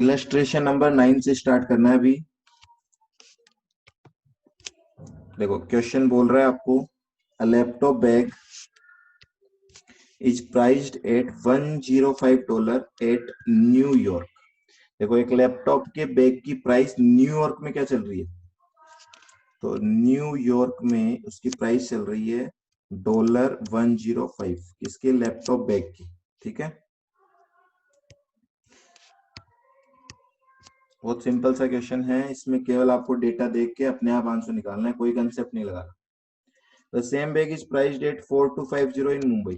Illustration number 9 से start करना है अभी। देखो क्वेश्चन बोल रहा है आपको, a laptop bag is priced eight $105 eight New York. देखो एक लैपटॉप के बैग की प्राइस न्यूयॉर्क में क्या चल रही है, तो न्यूयॉर्क में उसकी प्राइस चल रही है $105 किसके, लैपटॉप बैग की। ठीक है, बहुत सिंपल सा क्वेश्चन है, इसमें केवल आपको डेटा देख के अपने आप आंसर निकालना है, कोई कंसेप्ट नहीं लगाना। The same bag is priced eight 4250 इन मुंबई।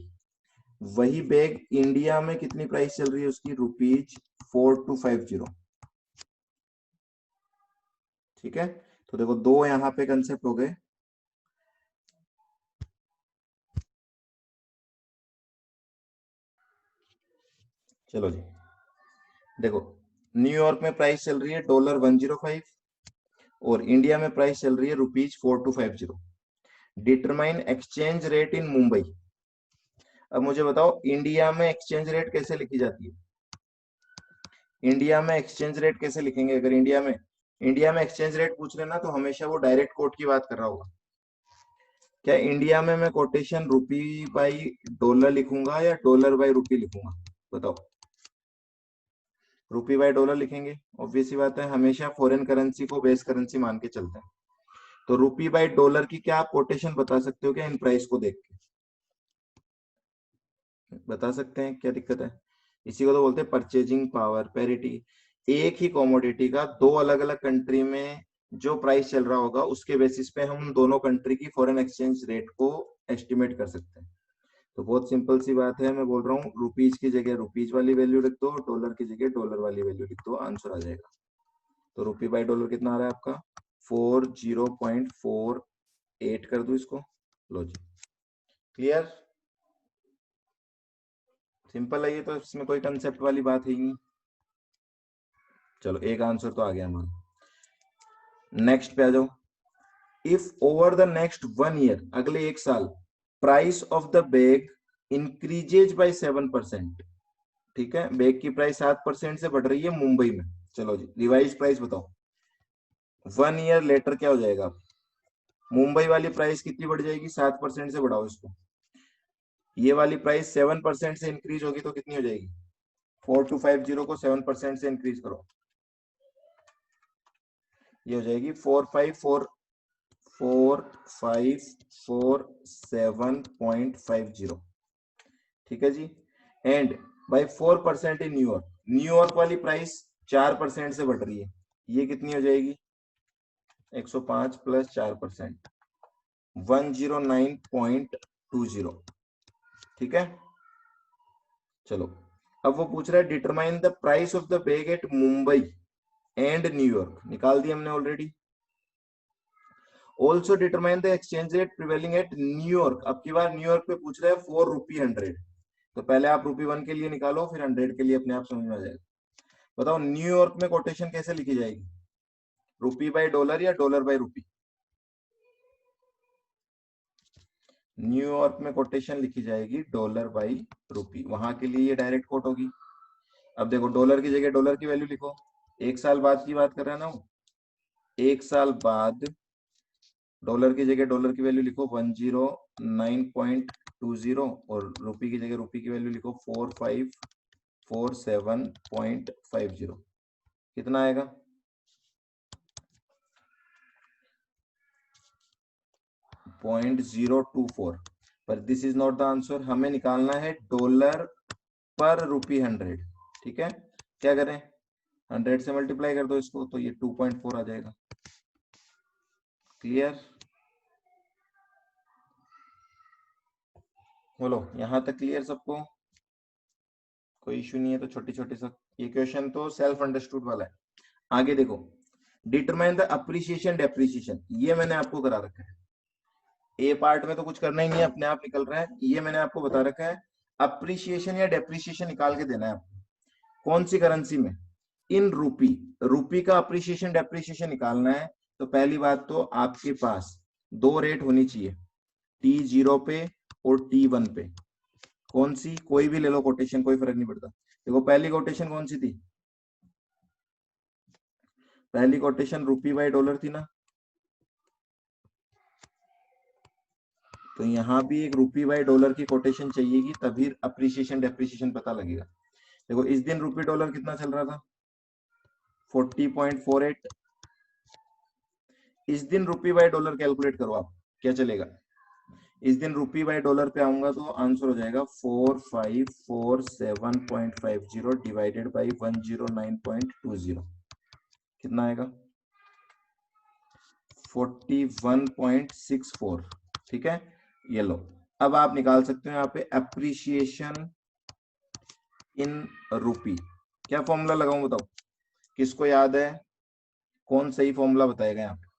वही बैग इंडिया में कितनी प्राइस चल रही है उसकी, ₹4250। ठीक है, तो देखो दो यहाँ पे कंसेप्ट हो गए। चलो जी, देखो न्यूयॉर्क में प्राइस चल रही है $105 और इंडिया में प्राइस चल रही है ₹4250। Determine exchange rate in Mumbai. अब मुझे बताओ इंडिया में एक्सचेंज रेट कैसे लिखी जाती है, इंडिया में एक्सचेंज रेट कैसे लिखेंगे। अगर इंडिया में एक्सचेंज रेट पूछ रहे ना, तो हमेशा वो डायरेक्ट कोट की बात कर रहा होगा। क्या इंडिया में मैं कोटेशन रुपी बाई डॉलर लिखूंगा या डॉलर बाई रुपी लिखूंगा, बताओ। रुपी बाई डॉलर लिखेंगे, ऑब्वियस सी बात है, हमेशा फॉरेन करेंसी को बेस करेंसी मान के चलते हैं। तो रुपी बाई डॉलर की क्या आप कोटेशन बता सकते हो क्या, इन प्राइस को देख के बता सकते हैं, क्या दिक्कत है। इसी को तो बोलते हैं परचेजिंग पावर पैरिटी। एक ही कॉमोडिटी का दो अलग अलग कंट्री में जो प्राइस चल रहा होगा, उसके बेसिस पे हम दोनों कंट्री की फॉरेन एक्सचेंज रेट को एस्टिमेट कर सकते हैं। तो बहुत सिंपल सी बात है, मैं बोल रहा हूँ रुपीज की जगह रुपीज वाली वैल्यू लिख दो, डॉलर की जगह डॉलर वाली वैल्यू लिख दो, आंसर आ जाएगा। तो रुपी बाई डॉलर कितना आ रहा है आपका, 40.48 कर दो इसको। लो जी, क्लियर, सिंपल है ये तो, इसमें कोई कंसेप्ट वाली बात है ही नहीं। चलो एक आंसर तो आ गया हमारा। नेक्स्ट पे आ जाओ। If over the next 1 year, अगले एक साल, price of the bag increases by 7%। ठीक है, बैग की प्राइस 7% से बढ़ रही है मुंबई में। चलो जी, रिवाइज प्राइस बताओ। 1 ईयर लेटर क्या हो जाएगा, मुंबई वाली प्राइस कितनी बढ़ जाएगी, 7% से बढ़ाओ इसको। ये वाली प्राइस 7% से इंक्रीज होगी तो कितनी हो जाएगी, 4250 को 7% से इंक्रीज करो, ये हो जाएगी 4547.50। ठीक है जी, एंड बाई 4% इन न्यूयॉर्क, न्यूयॉर्क वाली प्राइस 4% से बढ़ रही है, ये कितनी हो जाएगी, 105 प्लस 4%, 109.20। ठीक है, चलो अब वो पूछ रहा है determine the price of the bag at Mumbai and New York, निकाल दिया हमने already. Also determine the exchange rate prevailing at New York, अब की बार न्यूयॉर्क पे पूछ रहा है ₹4 100। तो पहले आप ₹1 के लिए निकालो, फिर 100 के लिए अपने आप समझ में आ जाएगा। बताओ न्यूयॉर्क में कोटेशन कैसे लिखी जाएगी, रुपी बाई डॉलर या डॉलर बाई रुपी। न्यूयॉर्क में कोटेशन लिखी जाएगी डॉलर बाई रुपी, वहां के लिए ये डायरेक्ट कोट होगी। अब देखो डॉलर की जगह डॉलर की वैल्यू लिखो, एक साल बाद की बात कर रहा है ना वो, एक साल बाद डॉलर की जगह डॉलर की वैल्यू लिखो 109.20 और रुपी की जगह रुपी की वैल्यू लिखो 4547.50। कितना आएगा, 0.024। पर this is not the answer, हमें निकालना है डॉलर पर रुपी 100। ठीक है, क्या करें, 100 से मल्टीप्लाई कर दो इसको, तो ये 2.4 आ जाएगा। क्लियर, बोलो यहां तक क्लियर सबको, कोई इश्यू नहीं है तो छोटी छोटी सब, ये क्वेश्चन तो सेल्फ अंडरस्टूड वाला है। आगे देखो, डिटरमाइन द अप्रिसिएशन डेप्रिसिएशन, ये मैंने आपको करा रखा है, ए पार्ट में तो कुछ करना ही नहीं है, अपने आप निकल रहा है, ये मैंने आपको बता रखा है। अप्रिसिएशन या डेप्रिसिएशन निकाल के देना है आपको, कौन सी करेंसी में, इन रूपी, रूपी का अप्रिसिएशन डेप्रिसिएशन निकालना है। तो पहली बात तो आपके पास दो रेट होनी चाहिए, T0 पे और T1 पे। कौन सी, कोई भी ले लो कोटेशन, कोई फर्क नहीं पड़ता। देखो पहली कोटेशन कौन सी थी, पहली कोटेशन रुपी बाय डॉलर थी ना, तो यहाँ भी एक रुपी बाय डॉलर की कोटेशन चाहिएगी, तभी अप्रिसिएशन डेप्रिसिएशन पता लगेगा। देखो इस दिन रुपी डॉलर कितना चल रहा था, 40.48। इस दिन रुपी बाय डॉलर कैलकुलेट करो आप, क्या चलेगा। इस दिन रुपी बाय डॉलर पे आऊंगा तो आंसर हो जाएगा 4547.50 डिवाइडेड बाई 109.20, कितना आएगा 41.64। ठीक है, ये लो। अब आप निकाल सकते हो यहाँ पे अप्रिसिएशन इन रुपी। क्या फॉर्मूला लगाऊं बताओ, किसको याद है, कौन सही फॉर्मूला बताएगा यहाँ पे।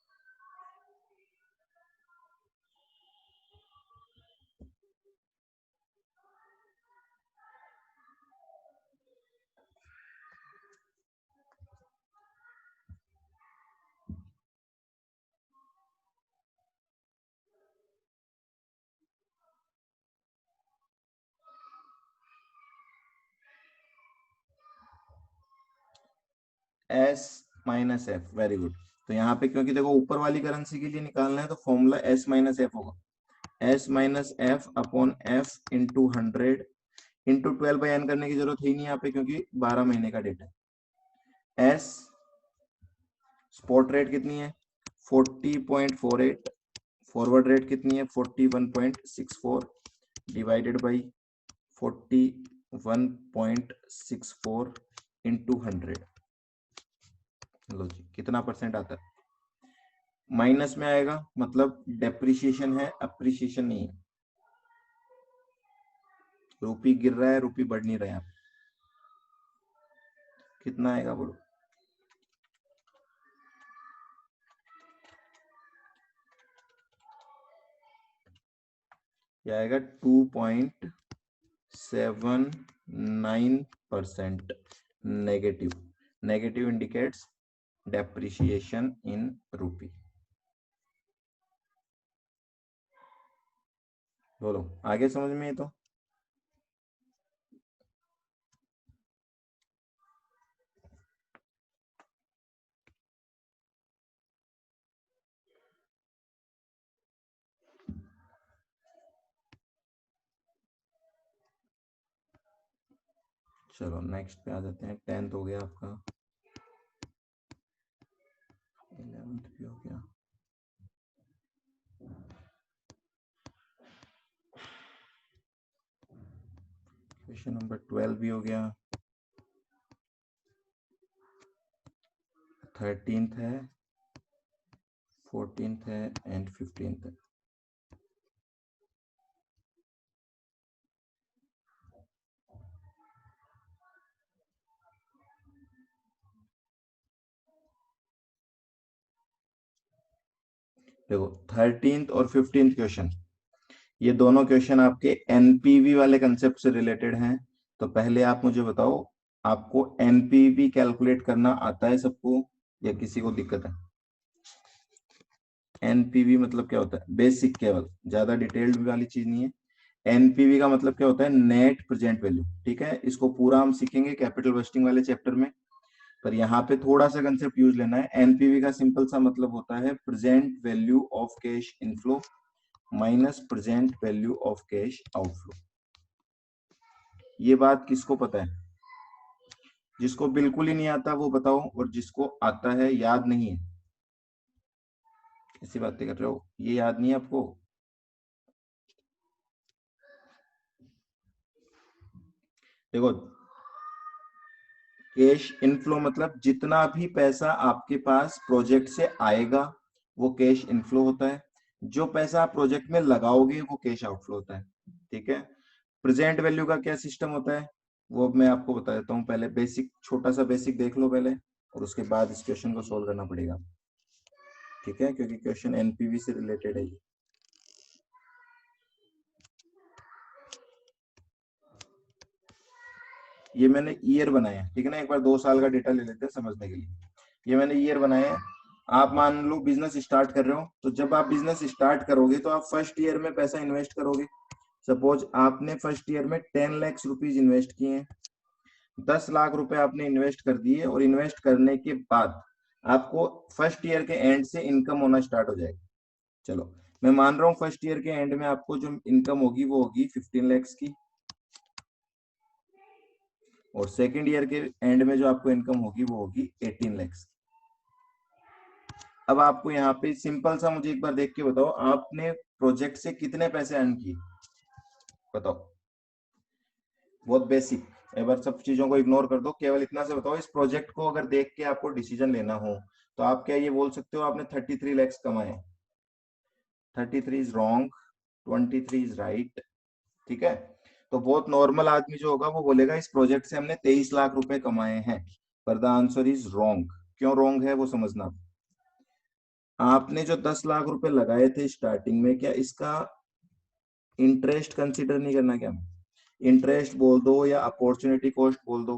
S minus F, very good. तो यहाँ पे क्योंकि देखो ऊपर वाली करेंसी के लिए निकालना है तो फॉर्मूला एस माइनस एफ होगा, S minus F upon F into 100 into 12/n करने की जरूरत ही नहीं यहाँ पे, क्योंकि 12 महीने का डेटा है। एस स्पॉट रेट कितनी है 40.48, फॉरवर्ड रेट कितनी है 41.64 डिवाइडेड बाई 41.64 इंटू 100। लो जी, कितना परसेंट आता है, माइनस में आएगा, मतलब डेप्रिसिएशन है, अप्रिसिएशन नहीं है। रुपी गिर रहा है, रुपी बढ़ नहीं रहा है, कितना आएगा बोलो। यह आएगा 2.79% negative. Negative indicates depreciation in rupee. बोलो आगे समझ में है तो। चलो नेक्स्ट पे आ जाते हैं। 10th हो गया आपका, 11th भी हो गया, क्वेश्चन नंबर 12 भी हो गया, 13th है, 14th है एंड 15th है। देखो 13th और 15th क्वेश्चन, ये दोनों क्वेश्चन आपके एनपीवी वाले कंसेप्ट से रिलेटेड हैं। तो पहले आप मुझे बताओ, आपको एनपीवी कैलकुलेट करना आता है सबको या किसी को दिक्कत है। एनपीवी मतलब क्या होता है, बेसिक, केवल ज्यादा डिटेल्ड वाली चीज नहीं है। एनपीवी का मतलब क्या होता है, नेट प्रेजेंट वैल्यू। ठीक है, इसको पूरा हम सीखेंगे कैपिटल बस्टिंग वाले चैप्टर में, पर यहाँ पे थोड़ा सा कंसेप्ट यूज लेना है। एनपीवी का सिंपल सा मतलब होता है present value of cash inflow minus present value of cash outflow. ये बात किसको पता है, जिसको बिल्कुल ही नहीं आता वो बताओ, और जिसको आता है याद नहीं है, ऐसी बातें कर रहे हो, ये याद नहीं है आपको। देखो कैश इनफ्लो मतलब जितना भी पैसा आपके पास प्रोजेक्ट से आएगा वो कैश इनफ्लो होता है, जो पैसा आप प्रोजेक्ट में लगाओगे वो कैश आउटफ्लो होता है। ठीक है, प्रेजेंट वैल्यू का क्या सिस्टम होता है वो अब मैं आपको बता देता हूँ। पहले बेसिक, छोटा सा बेसिक देख लो पहले, और उसके बाद इस क्वेश्चन को सोल्व करना पड़ेगा। ठीक है, क्योंकि क्वेश्चन एनपीवी से रिलेटेड है। ये मैंने ईयर बनाया, ठीक है ना, एक बार 2 साल का डेटा ले लेते हैं समझने के लिए। ये मैंने ईयर बनाया है। आप मान लो बिजनेस स्टार्ट कर रहे हो, तो जब आप बिजनेस स्टार्ट करोगे तो आप फर्स्ट ईयर में पैसा इन्वेस्ट करोगे। सपोज आपने फर्स्ट ईयर में 10 लाख रुपीज इन्वेस्ट किए हैं, 10 लाख रुपए आपने इन्वेस्ट कर दिए, और इन्वेस्ट करने के बाद आपको फर्स्ट ईयर के एंड से इनकम होना स्टार्ट हो जाएगी। चलो मैं मान रहा हूँ फर्स्ट ईयर के एंड में आपको जो इनकम होगी वो होगी 15 lakhs की, और सेकेंड ईयर के एंड में जो आपको इनकम होगी वो होगी 18 lakhs। अब आपको यहाँ पे सिंपल सा मुझे एक बार देख के बताओ, आपने प्रोजेक्ट से कितने पैसे अर्न किए, बताओ। बहुत बेसिक, एक बार सब चीजों को इग्नोर कर दो, केवल इतना से बताओ, इस प्रोजेक्ट को अगर देख के आपको डिसीजन लेना हो तो आप क्या ये बोल सकते हो आपने 33 lakhs कमाए? 33 इज रॉन्ग, 23 इज राइट। ठीक है, तो बहुत नॉर्मल आदमी जो होगा वो बोलेगा इस प्रोजेक्ट से हमने 23 लाख रुपए कमाए हैं, पर द आंसर इज रॉन्ग। क्यों रॉन्ग है वो समझना। आपने जो 10 लाख रुपए लगाए थे स्टार्टिंग में, क्या इसका इंटरेस्ट कंसिडर नहीं करना क्या? इंटरेस्ट बोल दो या अपॉर्चुनिटी कॉस्ट बोल दो,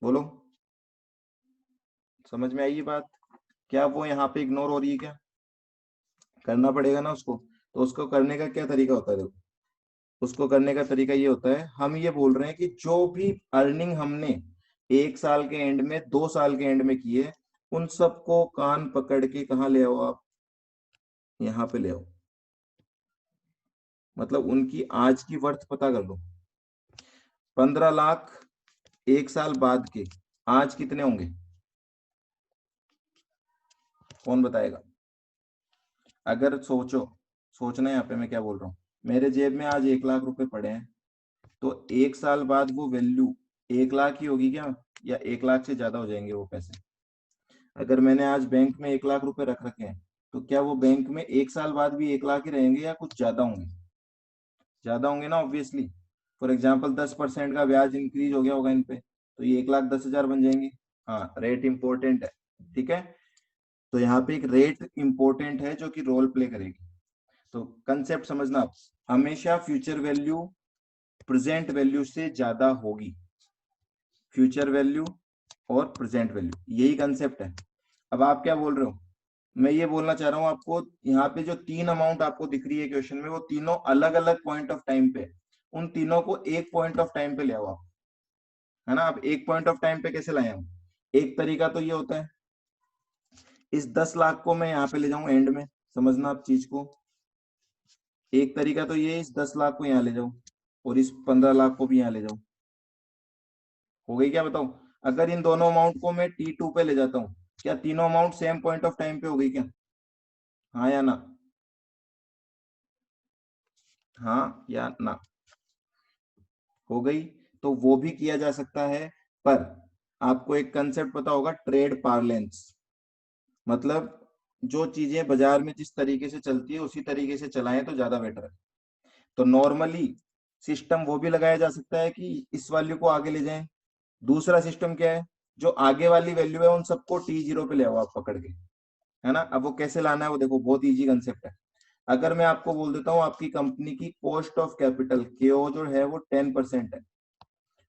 बोलो, समझ में आई ये बात? क्या वो यहाँ पे इग्नोर हो रही है क्या? करना पड़ेगा ना उसको। तो उसको करने का क्या तरीका होता है, देखो, उसको करने का तरीका ये होता है, हम ये बोल रहे हैं कि जो भी अर्निंग हमने 1 साल के एंड में, 2 साल के एंड में की है, उन सबको कान पकड़ के कहाँ ले आओ आप, यहाँ पे ले आओ। मतलब उनकी आज की वर्थ पता कर लो। 15 लाख 1 साल बाद के आज कितने होंगे, कौन बताएगा? अगर सोचो, सोचना है यहाँ पे मैं क्या बोल रहा हूँ, मेरे जेब में आज 1 लाख रुपए पड़े हैं, तो 1 साल बाद वो वैल्यू 1 लाख ही होगी क्या, या 1 लाख से ज्यादा हो जाएंगे वो पैसे? अगर मैंने आज बैंक में 1 लाख रुपए रख रखे हैं, तो क्या वो बैंक में 1 साल बाद भी 1 लाख ही रहेंगे या कुछ ज्यादा होंगे? ज्यादा होंगे ना ऑब्वियसली। फॉर एग्जाम्पल 10% का ब्याज इंक्रीज हो गया होगा इन पे, तो ये 1,10,000 बन जाएंगे। हाँ, रेट इंपॉर्टेंट है। ठीक है, तो यहाँ पे एक रेट इंपॉर्टेंट है जो कि रोल प्ले करेगी। तो कंसेप्ट समझना आप, हमेशा फ्यूचर वैल्यू प्रेजेंट वैल्यू से ज्यादा होगी। फ्यूचर वैल्यू और प्रेजेंट वैल्यू, यही कंसेप्ट है। अब आप क्या बोल रहे हो, मैं ये बोलना चाह रहा हूँ आपको, यहाँ पे जो 3 अमाउंट आपको दिख रही है क्वेश्चन में, वो तीनों अलग अलग पॉइंट ऑफ टाइम पे, उन तीनों को एक पॉइंट ऑफ टाइम पे ले आओ आप, है ना। अब एक पॉइंट ऑफ टाइम पे कैसे लाए हम? एक तरीका तो ये होता है, इस 10 लाख को मैं यहाँ पे ले जाऊं एंड में, समझना आप चीज को। एक तरीका तो ये, इस 10 लाख को यहाँ ले जाओ और इस 15 लाख को भी यहाँ ले जाओ। हो गई क्या, बताओ? अगर इन दोनों अमाउंट को मैं T2 पे ले जाता हूँ, क्या तीनों amount same point of time पे हो गई क्या? हाँ या ना? हाँ या ना? हो गई। तो वो भी किया जा सकता है, पर आपको एक कंसेप्ट पता होगा, ट्रेड पार्लेंस। मतलब जो चीजें बाजार में जिस तरीके से चलती है उसी तरीके से चलाएं तो ज्यादा बेटर है। तो नॉर्मली सिस्टम वो भी लगाया जा सकता है कि इस वैल्यू को आगे ले जाएं। दूसरा सिस्टम क्या है, जो आगे वाली वैल्यू है उन सबको T0 पे ले आओ आप पकड़ के, है ना। अब वो कैसे लाना है वो देखो, बहुत इजी कंसेप्ट है। अगर मैं आपको बोल देता हूँ आपकी कंपनी की कॉस्ट ऑफ कैपिटल KO जो है वो 10% है।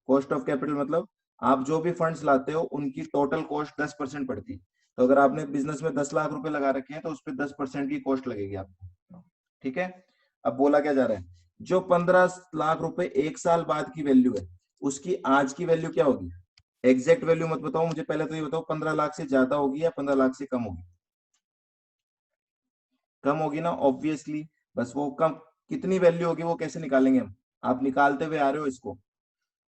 कॉस्ट ऑफ कैपिटल मतलब आप जो भी फंड्स लाते हो उनकी टोटल कॉस्ट 10% पड़ती है। तो अगर आपने बिजनेस में 10 लाख रुपए लगा रखे हैं तो उस पर 10% की कॉस्ट लगेगी आपको। ठीक है, अब बोला क्या जा रहा है, जो 15 लाख रुपए 1 साल बाद की वैल्यू है, उसकी आज की वैल्यू क्या होगी? एग्जैक्ट वैल्यू मत बताओ मुझे, पहले तो ये बताओ 15 लाख से ज्यादा होगी या 15 लाख से कम होगी? कम होगी ना ऑब्वियसली। बस वो कम कितनी वैल्यू होगी वो कैसे निकालेंगे हम? आप निकालते हुए आ रहे हो इसको,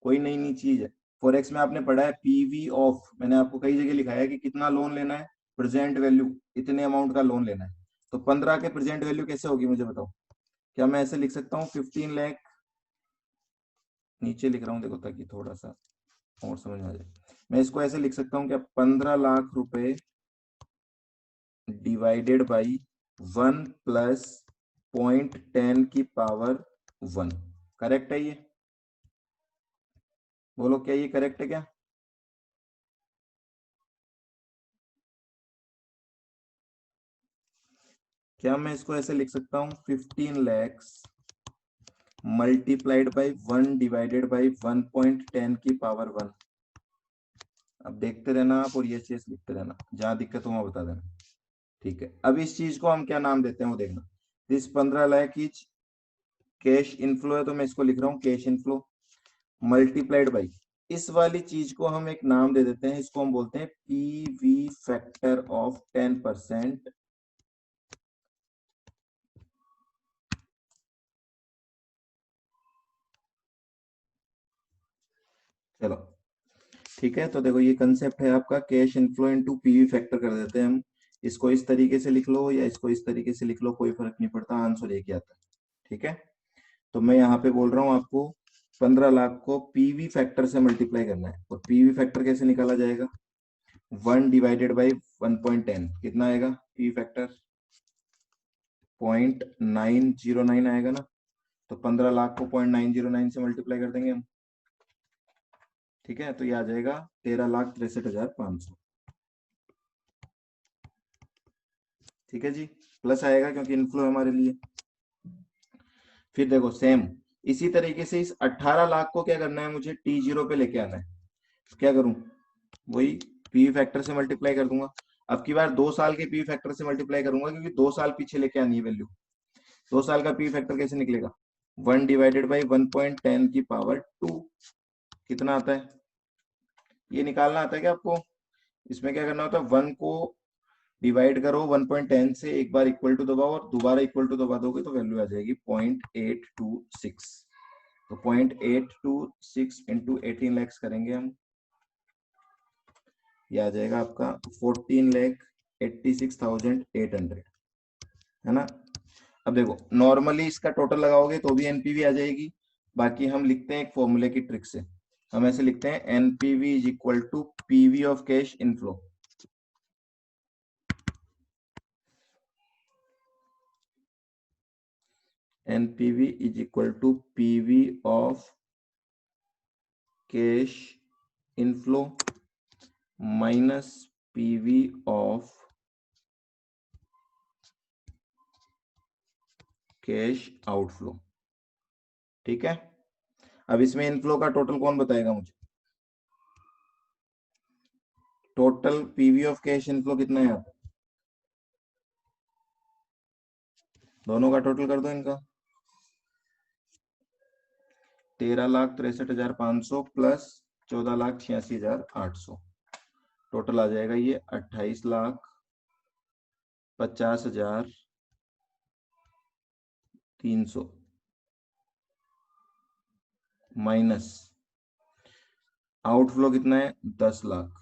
कोई नई नई चीज है। फॉरेक्स में आपने पढ़ा है पीवी ऑफ, मैंने आपको कई जगह लिखा है कि कितना लोन लेना है, प्रेजेंट वैल्यू इतने अमाउंट का लोन लेना है। तो 15 के प्रेजेंट वैल्यू कैसे होगी मुझे बताओ? क्या मैं ऐसे लिख सकता हूँ 15 लाख, नीचे लिख रहा हूँ देखो ताकि थोड़ा सा और समझ में आ जाए। मैं इसको ऐसे लिख सकता हूँ क्या, 15 लाख रुपए डिवाइडेड बाई 1 + 0.10 की पावर 1। करेक्ट है ये? बोलो क्या ये करेक्ट है क्या? क्या मैं इसको ऐसे लिख सकता हूँ 15 lakhs multiplied by 1 divided by 1.10 की पावर 1। अब देखते रहना आप और ये चीज लिखते रहना, जहां दिक्कत हो वहां बता देना। ठीक है, अब इस चीज को हम क्या नाम देते हैं वो देखना। This 15 lakh is cash inflow है, तो मैं इसको लिख रहा हूँ कैश इनफ्लो, मल्टीप्लाइड बाई इस वाली चीज को हम एक नाम दे देते हैं, इसको हम बोलते हैं पीवी फैक्टर ऑफ 10%। चलो ठीक है, तो देखो ये कंसेप्ट है आपका cash inflow into PV factor कर देते हैं हम। इसको इस तरीके से लिख लो या इसको इस तरीके से लिख लो, कोई फर्क नहीं पड़ता, आंसर एक ही आता है। ठीक है, तो मैं यहाँ पे बोल रहा हूँ आपको 15 लाख को पीवी फैक्टर से मल्टीप्लाई करना है। और पीवी फैक्टर कैसे निकाला जाएगा? 1 डिवाइडेड बाई 1.10 कितना आएगा पीवी फैक्टर? 0.909 आएगा ना। तो 15 लाख को 0.909 से मल्टीप्लाई कर देंगे हम। ठीक है, तो ये आ जाएगा 13,63,500। ठीक है जी, प्लस आएगा क्योंकि इनफ्लो है हमारे लिए। फिर देखो सेम इसी तरीके से इस 18 लाख को क्या करना है, मुझे T0 पे लेके आना है। तो क्या करूं, वही पी फैक्टर से मल्टीप्लाई कर दूंगा। अब की बार 2 साल के पी फैक्टर से मल्टीप्लाई करूंगा क्योंकि 2 साल पीछे लेके आनी है वैल्यू। 2 साल का पी फैक्टर कैसे निकलेगा? 1 डिवाइडेड बाई 1.10 की पावर 2 कितना आता है? ये निकालना आता है क्या आपको? इसमें क्या करना होता है, 1 को डिवाइड करो 1.10 से, एक बार इक्वल टू दबाओ और दोबारा इक्वल टू दबा दोगे तो वैल्यू आ जाएगी 0.826। तो 0.826 इंटू 18 लैक्स करेंगे हम, ये आ जाएगा आपका 14,86,800, है ना। अब देखो नॉर्मली इसका टोटल लगाओगे तो भी एनपीवी आ जाएगी। बाकी हम लिखते हैं एक फॉर्मूले की ट्रिक से, हम ऐसे लिखते हैं NPV is equal to PV of cash inflow. NPV is equal to PV of cash inflow minus PV of cash outflow. ठीक है, अब इसमें इनफ्लो का टोटल कौन बताएगा मुझे? Total PV of cash inflow कितना है यहाँ पे? दोनों का टोटल कर दो इनका। 13,63,500 प्लस 14,86,800, टोटल आ जाएगा ये 28,50,300 माइनस आउटफ्लो कितना है 10 लाख।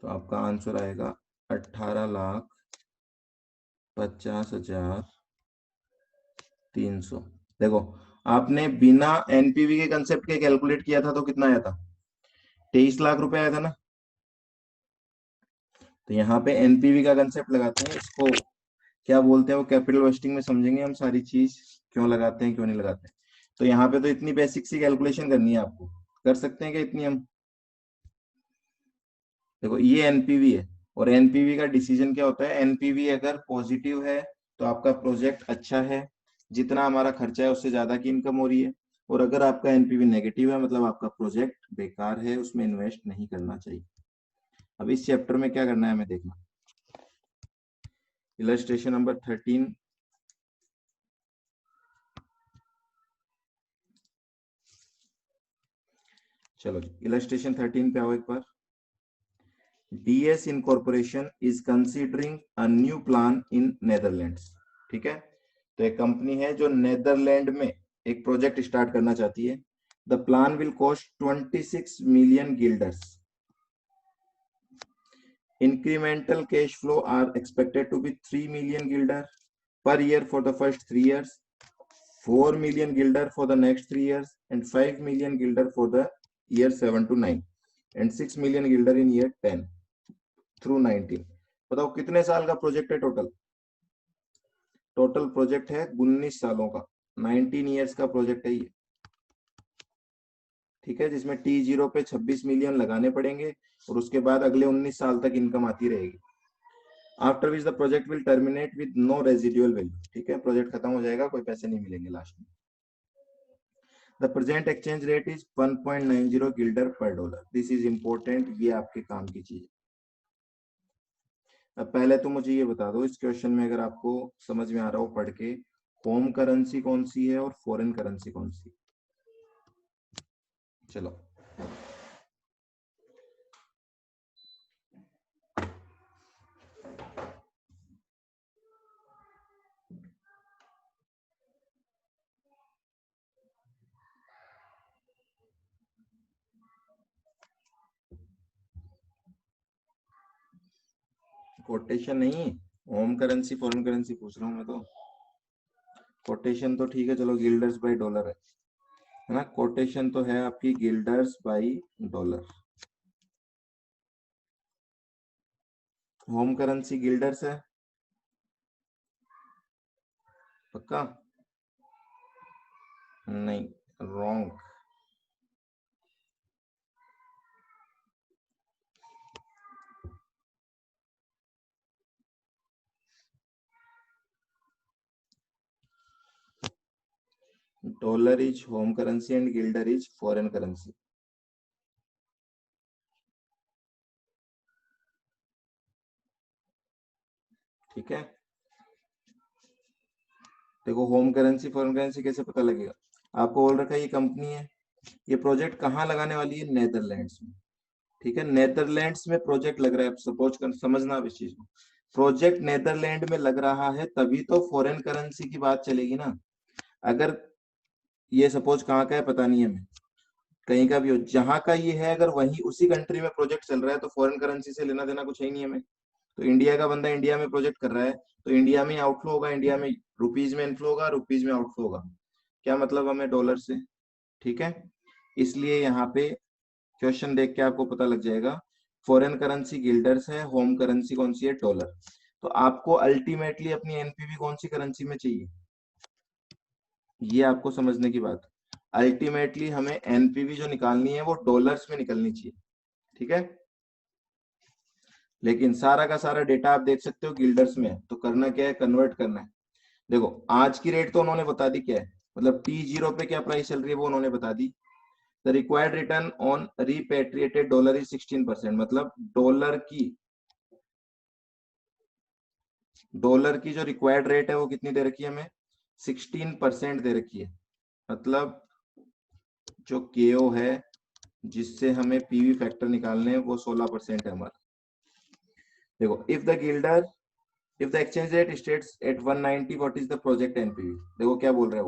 तो आपका आंसर आएगा 18,50,300। देखो आपने बिना एनपीवी के कंसेप्ट के कैलकुलेट किया था तो कितना आया था? 23 लाख रुपए आया था ना। तो यहाँ पे एनपीवी का कंसेप्ट लगाते हैं, इसको क्या बोलते हैं वो कैपिटल वेस्टिंग में समझेंगे हम सारी चीज, क्यों लगाते हैं क्यों नहीं लगाते हैं। तो यहाँ पे तो इतनी बेसिक सी कैलकुलेशन करनी है आपको, कर सकते हैं क्या इतनी हम? देखो ये एनपीवी है और एनपीवी का डिसीजन क्या होता है, एनपीवी अगर पॉजिटिव है तो आपका प्रोजेक्ट अच्छा है, जितना हमारा खर्चा है उससे ज्यादा की इनकम हो रही है। और अगर आपका एनपीवी नेगेटिव है मतलब आपका प्रोजेक्ट बेकार है, उसमें इन्वेस्ट नहीं करना चाहिए। अब इस चैप्टर में क्या करना है हमें देखना, इलस्ट्रेशन नंबर 13। चलो इलस्ट्रेशन 13 पे आओ एक बार। DS Incorporation is considering a new plan in Netherlands। ठीक है, तो एक कंपनी है जो नेदरलैंड में एक प्रोजेक्ट स्टार्ट करना चाहती है। The plan will cost 26 million guilders. Incremental cash flow are expected to be 3 million guilder per year for the first 3 years, 4 million guilder for the next 3 years, and 5 million guilder for the year 7 to 9, and 6 million guilder in year 10 through 19। बताओ कितने साल का project है total? Total project है 19 सालों का, 19 years का project है ये। ठीक है, जिसमें T0 पे 26 मिलियन लगाने पड़ेंगे और उसके बाद अगले 19 साल तक इनकम आती रहेगी। After which the project will terminate with no residual value. ठीक है, प्रोजेक्ट खत्म हो जाएगा, कोई पैसे नहीं मिलेंगे लास्ट में। The present exchange rate is 1.90 Gilder पर डॉलर। दिस इज इंपॉर्टेंट, ये आपके काम की चीज है। अब पहले तो मुझे ये बता दो, इस क्वेश्चन में अगर आपको समझ में आ रहा हो पढ़ के, होम करेंसी कौन सी है और फॉरेन करेंसी कौन सी? चलो कोटेशन नहीं, होम करेंसी फॉरेन करेंसी पूछ रहा हूं मैं तो। कोटेशन तो ठीक है, चलो गिल्डर्स बाई डॉलर है ना। कोटेशन तो है आपकी guilders by dollar. Home currency guilders है पक्का? नहीं, wrong. Dollar is home currency and Gilder is foreign currency. ठीक है, देखो होम करेंसी फॉरेन करेंसी कैसे पता लगेगा? आपको बोल रखा है ये कंपनी है, ये प्रोजेक्ट कहाँ लगाने वाली है? नेदरलैंड्स में। ठीक है, नेदरलैंड्स में प्रोजेक्ट लग रहा है, सपोज कर, समझना आप इस चीज को। प्रोजेक्ट नेदरलैंड में लग रहा है तभी तो फॉरेन करेंसी की बात चलेगी ना। अगर ये सपोज कहाँ का है पता नहीं है हमें, कहीं का भी हो, जहां का ये है, अगर वही उसी कंट्री में प्रोजेक्ट चल रहा है तो फॉरेन करेंसी से लेना देना कुछ है ही नहीं हमें। तो इंडिया का बंदा इंडिया में प्रोजेक्ट कर रहा है तो इंडिया में आउटफ्लो होगा, इंडिया में रुपीज में इनफ्लो होगा, रुपीज में आउटफ्लो होगा। क्या मतलब हमें डॉलर से? ठीक है, इसलिए यहाँ पे क्वेश्चन देख के आपको पता लग जाएगा। फॉरेन करेंसी गिल्डर्स है, होम करेंसी कौन सी है? डॉलर। तो आपको अल्टीमेटली अपनी एनपीवी कौन सी करेंसी में चाहिए, ये आपको समझने की बात। अल्टीमेटली हमें एनपीवी जो निकालनी है वो डॉलर्स में निकलनी चाहिए। ठीक है, लेकिन सारा का सारा डेटा आप देख सकते हो गिल्डर्स में है, तो करना क्या है? कन्वर्ट करना है। देखो आज की रेट तो उन्होंने बता दी क्या है, मतलब T0 पे क्या प्राइस चल रही है वो उन्होंने बता दी। The required return on repatriated dollar is 16%, मतलब डॉलर की जो रिक्वायर्ड रेट है वो कितनी दे रखी है हमें? 16% दे रखी है। मतलब जो केओ है जिससे हमें पीवी फैक्टर निकालने हैं वो 16% है हमारा। देखो if the exchange rate states at 190, what is the project NPV? देखो क्या बोल रहा है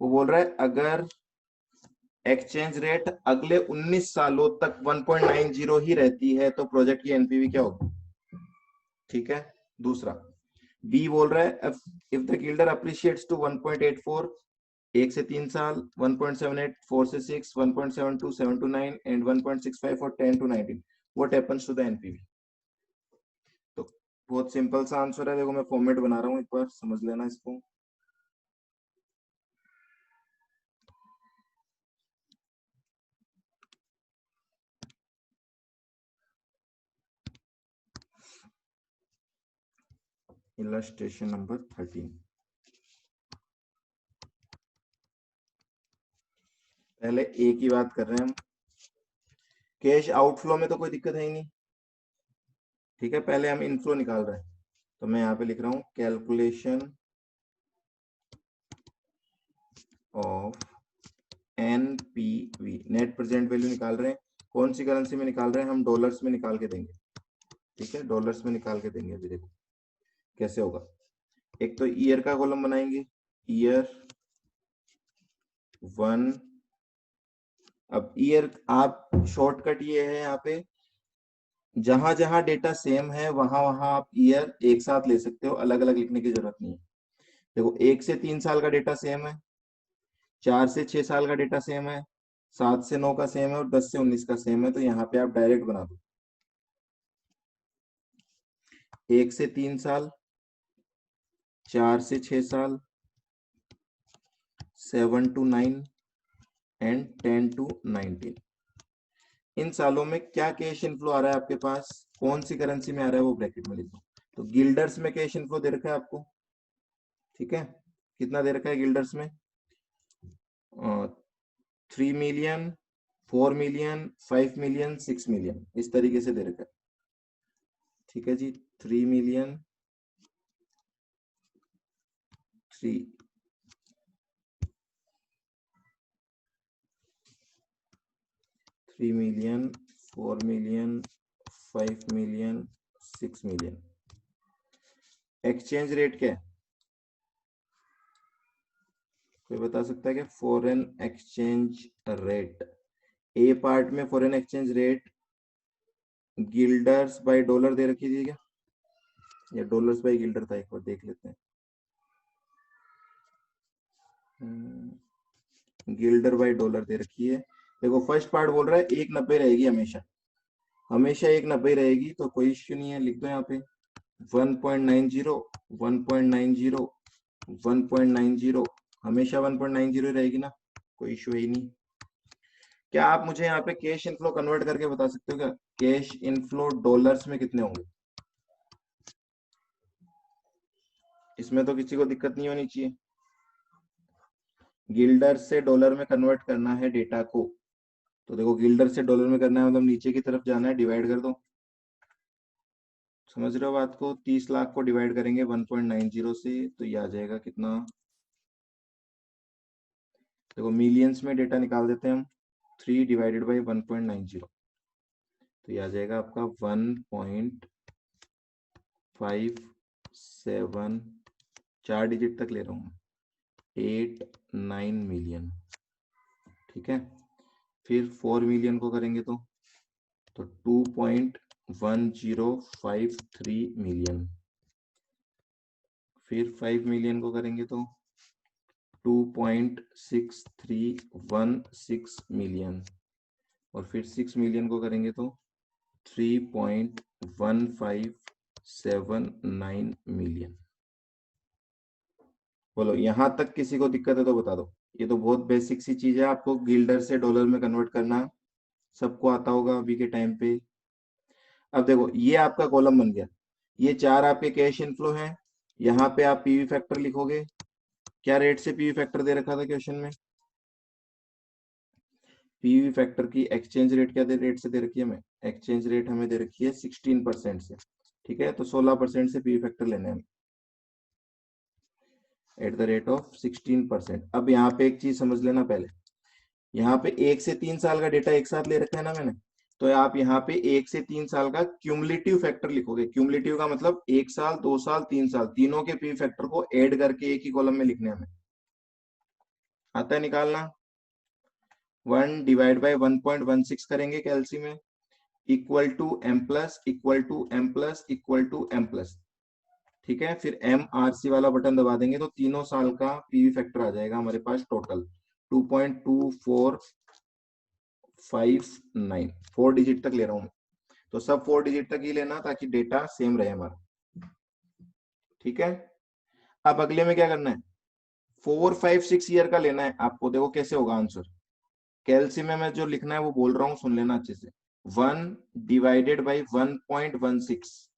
वो बोल रहा है अगर एक्सचेंज रेट अगले 19 सालों तक 1.90 ही रहती है तो प्रोजेक्ट की एनपीवी क्या होगी? ठीक है, दूसरा बी बोल रहा है if the guilder appreciates to 1.84, 1 से 3 साल, 1.78, 4 से 6, 1.72, 7 to 9 and 1.65 for 10 to 19, what happens to the NPV? तो बहुत सिंपल सा आंसर है, देखो मैं फॉर्मेट बना रहा हूँ, एक बार समझ लेना इसको। Illustration number 13। पहले ए की बात कर रहे हैं हम। कैश आउटफ्लो में तो कोई दिक्कत है ही नहीं। ठीक है, पहले हम इनफ्लो निकाल रहे हैं, तो मैं यहाँ पे लिख रहा हूँ calculation of NPV, net present value निकाल रहे हैं। कौन सी करेंसी में निकाल रहे हैं? हम डॉलर्स में निकाल के देंगे। ठीक है, डॉलर्स में निकाल के देंगे। अभी देखो कैसे होगा। एक तो ईयर का कॉलम बनाएंगे, ईयर 1। अब ईयर आप शॉर्टकट ये है यहाँ पे, जहां जहां डेटा सेम है वहां वहां आप ईयर एक साथ ले सकते हो, अलग अलग लिखने की जरूरत नहीं है। देखो 1 से 3 साल का डेटा सेम है, 4 से 6 साल का डेटा सेम है, 7 से 9 का सेम है और 10 से 19 का सेम है, तो यहाँ पे आप डायरेक्ट बना दो 1 से 3 साल, 4 से 6 साल, 7 to 9 एंड 10 to 19। इन सालों में क्या कैश इनफ्लो आ रहा है आपके पास, कौन सी करेंसी में आ रहा है वो ब्रैकेट में लिख दो। तो गिल्डर्स में कैश इनफ्लो दे रखा है आपको। ठीक है, कितना दे रखा है गिल्डर्स में? 3 मिलियन, 4 मिलियन, 5 मिलियन, 6 मिलियन, इस तरीके से दे रखा है। ठीक है जी, 3 million, 3 million, 4 million, 5 million, 6 million. Exchange rate क्या है, कोई बता सकता है क्या? Foreign exchange rate, A part में foreign exchange rate guilders by dollar दे रखी थी क्या, या डॉलर्स बाय गिल्डर था, एक बार देख लेते हैं। गिल्डर बाय डॉलर दे रखी है। देखो फर्स्ट पार्ट बोल रहा है 1.90 रहेगी हमेशा, हमेशा 1.90 रहेगी, तो कोई इश्यू नहीं है, लिख दो यहाँ पे 1.90, 1.90, 1.90, हमेशा 1.90 रहेगी ना, कोई इश्यू है ही नहीं। क्या आप मुझे यहाँ पे कैश इनफ्लो कन्वर्ट करके बता सकते हो क्या, कैश इनफ्लो डॉलर्स में कितने होंगे? इसमें तो किसी को दिक्कत नहीं होनी चाहिए। गिल्डर से डॉलर में कन्वर्ट करना है डेटा को, तो देखो गिल्डर से डॉलर में करना है मतलब नीचे की तरफ जाना है, डिवाइड कर दो। समझ रहे हो बात को? 30 लाख को डिवाइड करेंगे 1.90 से, तो ये आ जाएगा कितना, देखो मिलियंस में डेटा निकाल देते हैं हम, 3 डिवाइडेड बाई 1.90, तो ये आ जाएगा आपका 1.57, 4 डिजिट तक ले रहा हूँ, 89 मिलियन। ठीक है, फिर 4 मिलियन को करेंगे तो 2.1053 मिलियन, फिर 5 मिलियन को करेंगे तो 2.6316 मिलियन, और फिर 6 मिलियन को करेंगे तो 3.1579 मिलियन। बोलो यहां तक किसी को दिक्कत है तो बता दो। ये तो बहुत बेसिक सी चीज है, आपको गिल्डर से डॉलर में कन्वर्ट करना सबको आता होगा अभी के टाइम पे। अब देखो ये आपका कॉलम बन गया, ये 4 आपके कैश इनफ्लो हैं, यहाँ पे आप पीवी फैक्टर लिखोगे। क्या रेट से पीवी फैक्टर दे रखा था क्वेश्चन में? पीवी फैक्टर की एक्सचेंज रेट क्या दे रेट से दे रखी है हमें? एक्सचेंज रेट हमें दे रखी है 16% से। ठीक है, तो 16% से पीवी फैक्टर लेने हैं एट द रेट ऑफ 16%। अब यहाँ पे एक चीज समझ लेना पहले, यहाँ पे 1 से 3 साल का डेटा एक साथ ले रखा है ना मैंने, तो आप यहाँ पे 1 से 3 साल का क्यूमुलेटिव फैक्टर लिखोगे। क्यूमुलेटिव का मतलब 1 साल, 2 साल, 3 साल, तीनों के पीवी फैक्टर को ऐड करके एक ही कॉलम में लिखने हमें। आता है निकालना? 1 डिवाइड बाई 1.16 करेंगे कैलसी में, equal to M plus, equal to M plus, equal to M plus. ठीक है, फिर एम आर सी वाला बटन दबा देंगे तो तीनों साल का पीवी फैक्टर आ जाएगा हमारे पास टोटल 2.2459, 4 डिजिट तक ले रहा हूं, तो सब 4 डिजिट तक ही लेना ताकि डेटा सेम रहे हमारा। ठीक है, अब अगले में क्या करना है, 4, 5, 6 ईयर का लेना है आपको। देखो कैसे होगा आंसर, कैलसी में जो लिखना है वो बोल रहा हूँ, सुन लेना अच्छे से। 1 डिवाइडेड बाई 1.16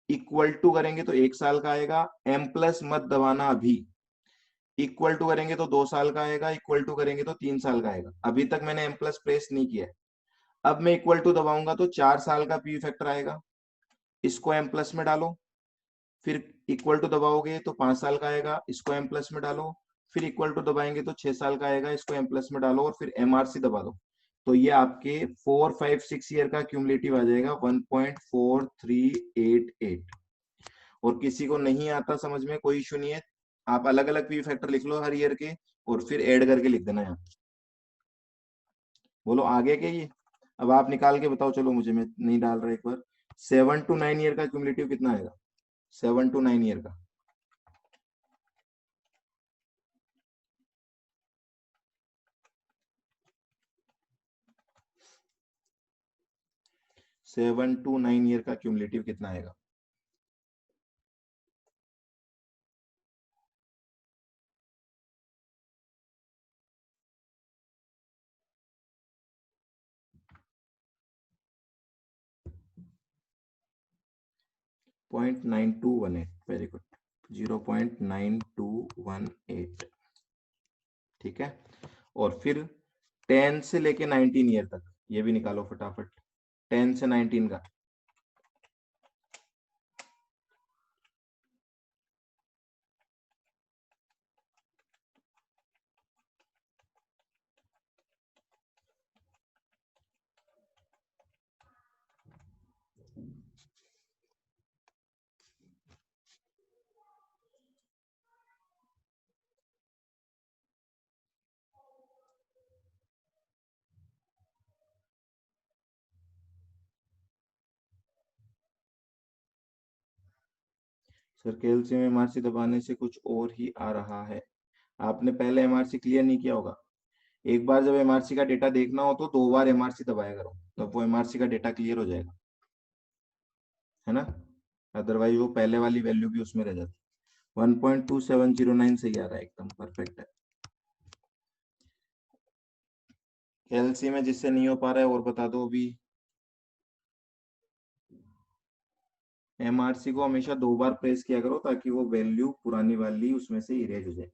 इक्वल टू करेंगे तो 1 साल का आएगा, एम प्लस मत दबाना अभी, इक्वल टू करेंगे तो 2 साल का आएगा, इक्वल टू करेंगे तो 3 साल का आएगा। अभी तक मैंने एम प्लस प्रेस नहीं किया है, अब मैं इक्वल टू दबाऊंगा तो 4 साल का पी फैक्टर आएगा, इसको एम प्लस में डालो। फिर इक्वल टू दबाओगे तो 5 साल का आएगा, इसको एम प्लस में डालो। फिर इक्वल टू दबाएंगे तो 6 साल का आएगा, इसको एम प्लस में डालो, और फिर एमआरसी दबा दो। तो ये आपके 4, 5, 6 ईयर का क्यूमुलेटिव आ जाएगा 1.4388। और किसी को नहीं आता समझ में, कोई इशू नहीं है, आप अलग अलग पी फैक्टर लिख लो हर ईयर के, और फिर ऐड करके लिख देना यहाँ। बोलो आगे के ये, अब आप निकाल के बताओ, चलो मुझे, मैं नहीं डाल रहा एक बार। 7 to 9 ईयर का क्यूमुलेटिव कितना आएगा? 7 to 9 ईयर का 7 to 9 ईयर का क्यूमुलेटिव कितना आएगा? .9218, वेरी गुड, 0.9218। ठीक है, और फिर 10 से लेके 19 ईयर तक, ये भी निकालो फटाफट, 10 से 19 का। सर कैल्शियम एमआरसी दबाने से कुछ और ही आ रहा है। आपने पहले एमआरसी क्लियर नहीं किया होगा। एक बार जब एमआरसी का डेटा देखना हो तो 2 बार एमआरसी दबाया करो, तब वो एमआरसी का डेटा क्लियर हो जाएगा, है ना। अदरवाइज वो पहले वाली वैल्यू भी उसमें रह जाती। 1.2709 सही आ रहा है, एकदम परफेक्ट है। कैल्शियम में जिससे नहीं हो पा रहा है और बता दो अभी। एमआरसी को हमेशा 2 बार प्रेस किया करो ताकि वो वैल्यू पुरानी वाली उसमें से इरेज हो जाए।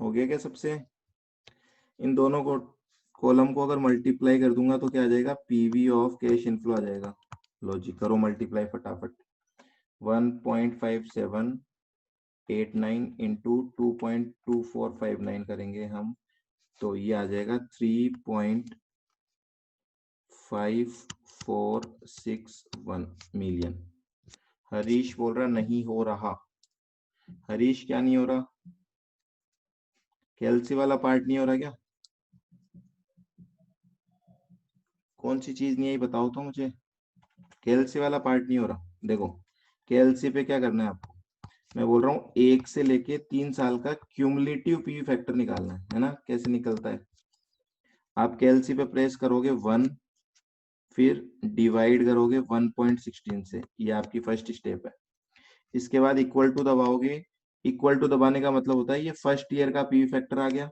हो गया क्या सबसे? इन दोनों को कॉलम को अगर मल्टीप्लाई कर दूंगा तो क्या आ जाएगा, पीवी ऑफ कैश इनफ्लो आ जाएगा। लो जी करो मल्टीप्लाई फटाफट। 1.5789 इंटू 2.2459 करेंगे हम, तो ये आ जाएगा 3.5461 मिलियन। हरीश बोल रहा नहीं हो रहा। हरीश क्या नहीं हो रहा? कैल्सी वाला पार्ट नहीं हो रहा क्या? कौन सी चीज नहीं आई बताओ तो मुझे। कैल्सी वाला पार्ट नहीं हो रहा। देखो कैल्सी पे क्या करना है आपको, मैं बोल रहा हूँ 1 से लेके 3 साल का क्यूमुलेटिव पीवी फैक्टर निकालना है ना। कैसे निकलता है, आप कैल्सी पे प्रेस करोगे 1, फिर डिवाइड करोगे 1.16 से, ये आपकी फर्स्ट स्टेप है। इसके बाद इक्वल टू दबाओगे। इक्वल टू दबाने का मतलब होता है ये फर्स्ट ईयर का पीवी फैक्टर आ गया।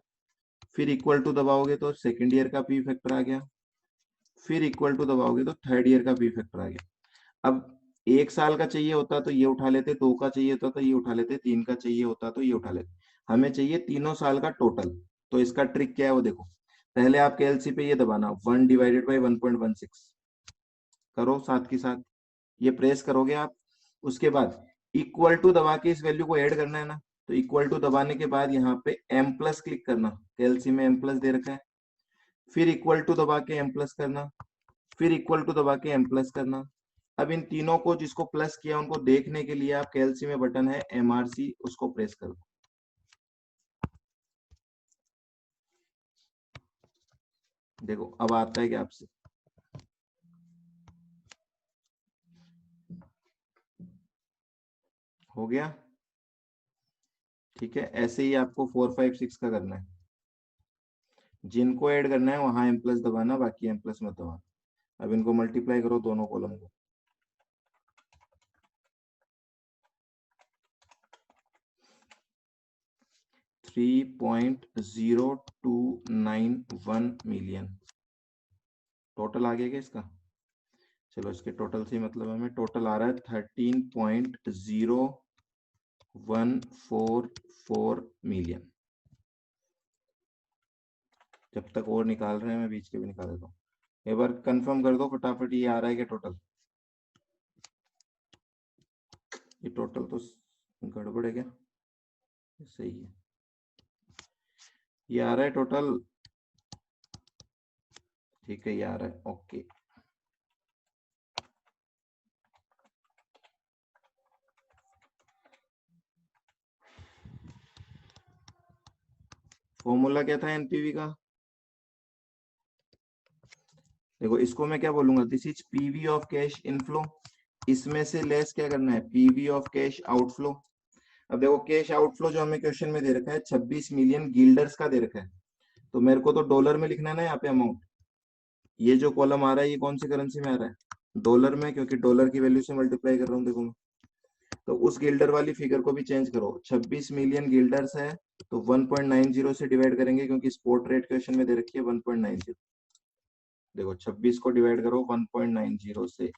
फिर इक्वल टू दबाओगे तो सेकंड ईयर का पीवी फैक्टर आ गया। फिर इक्वल टू दबाओगे तो थर्ड ईयर का पीवी फैक्टर आ गया। अब 1 साल का चाहिए होता तो ये उठा लेते, 2 का चाहिए होता तो ये उठा लेते, 3 का चाहिए होता तो ये उठा लेते। हमें चाहिए तीनों साल का टोटल। तो इसका ट्रिक क्या है वो देखो। पहले आप केएलसी पे ये दबाना 1 डिवाइडेड बाई 1.16 करो, साथ के साथ ये प्रेस करोगे आप। उसके बाद इक्वल टू दबा के इस वैल्यू को ऐड करना है ना। तो इक्वल टू दबाने के बाद यहाँ पे एम प्लस क्लिक करना, केएलसी में एम प्लस दे रखा है। फिर इक्वल टू दबा के एम प्लस करना, फिर इक्वल टू दबा के एम प्लस करना। अब इन तीनों को जिसको प्लस किया उनको देखने के लिए आप कैल्सी में बटन है एमआरसी, उसको प्रेस कर दो। देखो अब आता है क्या आपसे? हो गया? ठीक है, ऐसे ही आपको 4 5 6 का करना है। जिनको ऐड करना है वहां एम प्लस दबाना, बाकी एम प्लस मत दबाना। अब इनको मल्टीप्लाई करो दोनों कॉलम को। 3.0291 मिलियन टोटल आ गया क्या इसका? चलो इसके टोटल से मतलब हमें टोटल आ रहा है 13.0144 मिलियन। जब तक और निकाल रहे हैं मैं बीच के भी निकाल देता हूँ। एक बार कंफर्म कर दो फटाफट, ये आ रहा है क्या टोटल? ये टोटल तो गड़बड़ है क्या? सही है, ये आ रहा है टोटल। ठीक है, ये आ रहा है, ओके। फॉर्मूला क्या था एनपीवी का? देखो इसको मैं क्या बोलूंगा, this is PV of cash inflow. इसमें से लेस क्या करना है, पीवी ऑफ कैश आउटफ्लो। अब देखो कैश आउटफ्लो जो हमें क्वेश्चन में दे रखा है 26 मिलियन गिल्डर्स का दे रखा है, तो मेरे को तो डॉलर में लिखना है ना यहाँ पे अमाउंट। ये जो कॉलम आ रहा है ये कौन सी करेंसी में आ रहा है? डॉलर में, क्योंकि डॉलर की वैल्यू से मल्टीप्लाई कर रहा हूँ। देखो मैं, तो उस गिल्डर वाली फिगर को भी चेंज करो। 26 मिलियन गिल्डर्स है तो 1.90 से डिवाइड करेंगे, क्योंकि स्पॉट रेट क्वेश्चन में दे रखी है 1.90। देखो 26 को डिवाइड करो 1.90 से,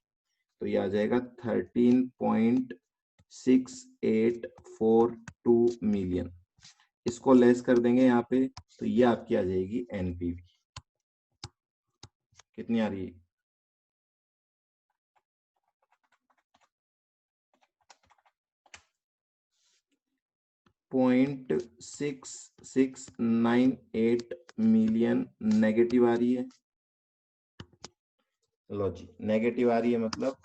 तो ये आ जाएगा 13.6842 मिलियन। इसको लेस कर देंगे यहाँ पे, तो ये आपकी आ जाएगी एनपीवी। कितनी आ रही है? 0.6698 मिलियन नेगेटिव आ रही है। लो जी, नेगेटिव आ रही है मतलब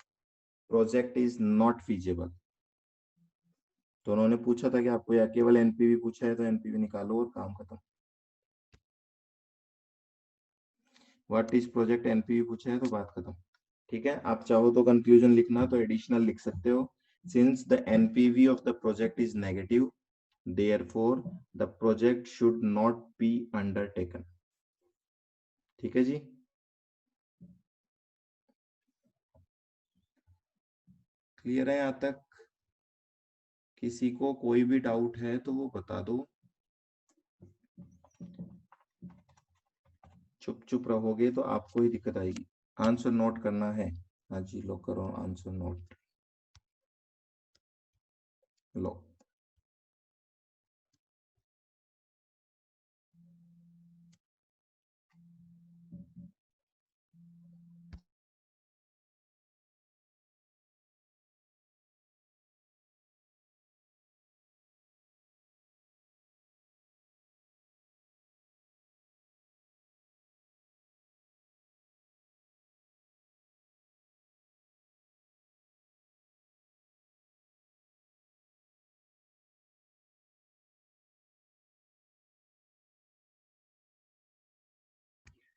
प्रोजेक्ट इज नॉट फीजिबल। तो उन्होंने पूछा था कि आपको या केवल एनपीवी पूछा है तो एनपीवी निकालो और काम खत्म। व्हाट इज प्रोजेक्ट, एनपीवी पूछा है तो बात खत्म। ठीक है, आप चाहो तो कंक्लूजन लिखना तो एडिशनल लिख सकते हो। Since the NPV of the project is negative, therefore the project should not be undertaken. ठीक है जी। क्लियर है यहां तक? किसी को कोई भी डाउट है तो वो बता दो। चुप चुप रहोगे तो आपको ही दिक्कत आएगी। आंसर नोट करना है? हाँ जी, लो करो आंसर नोट। लो,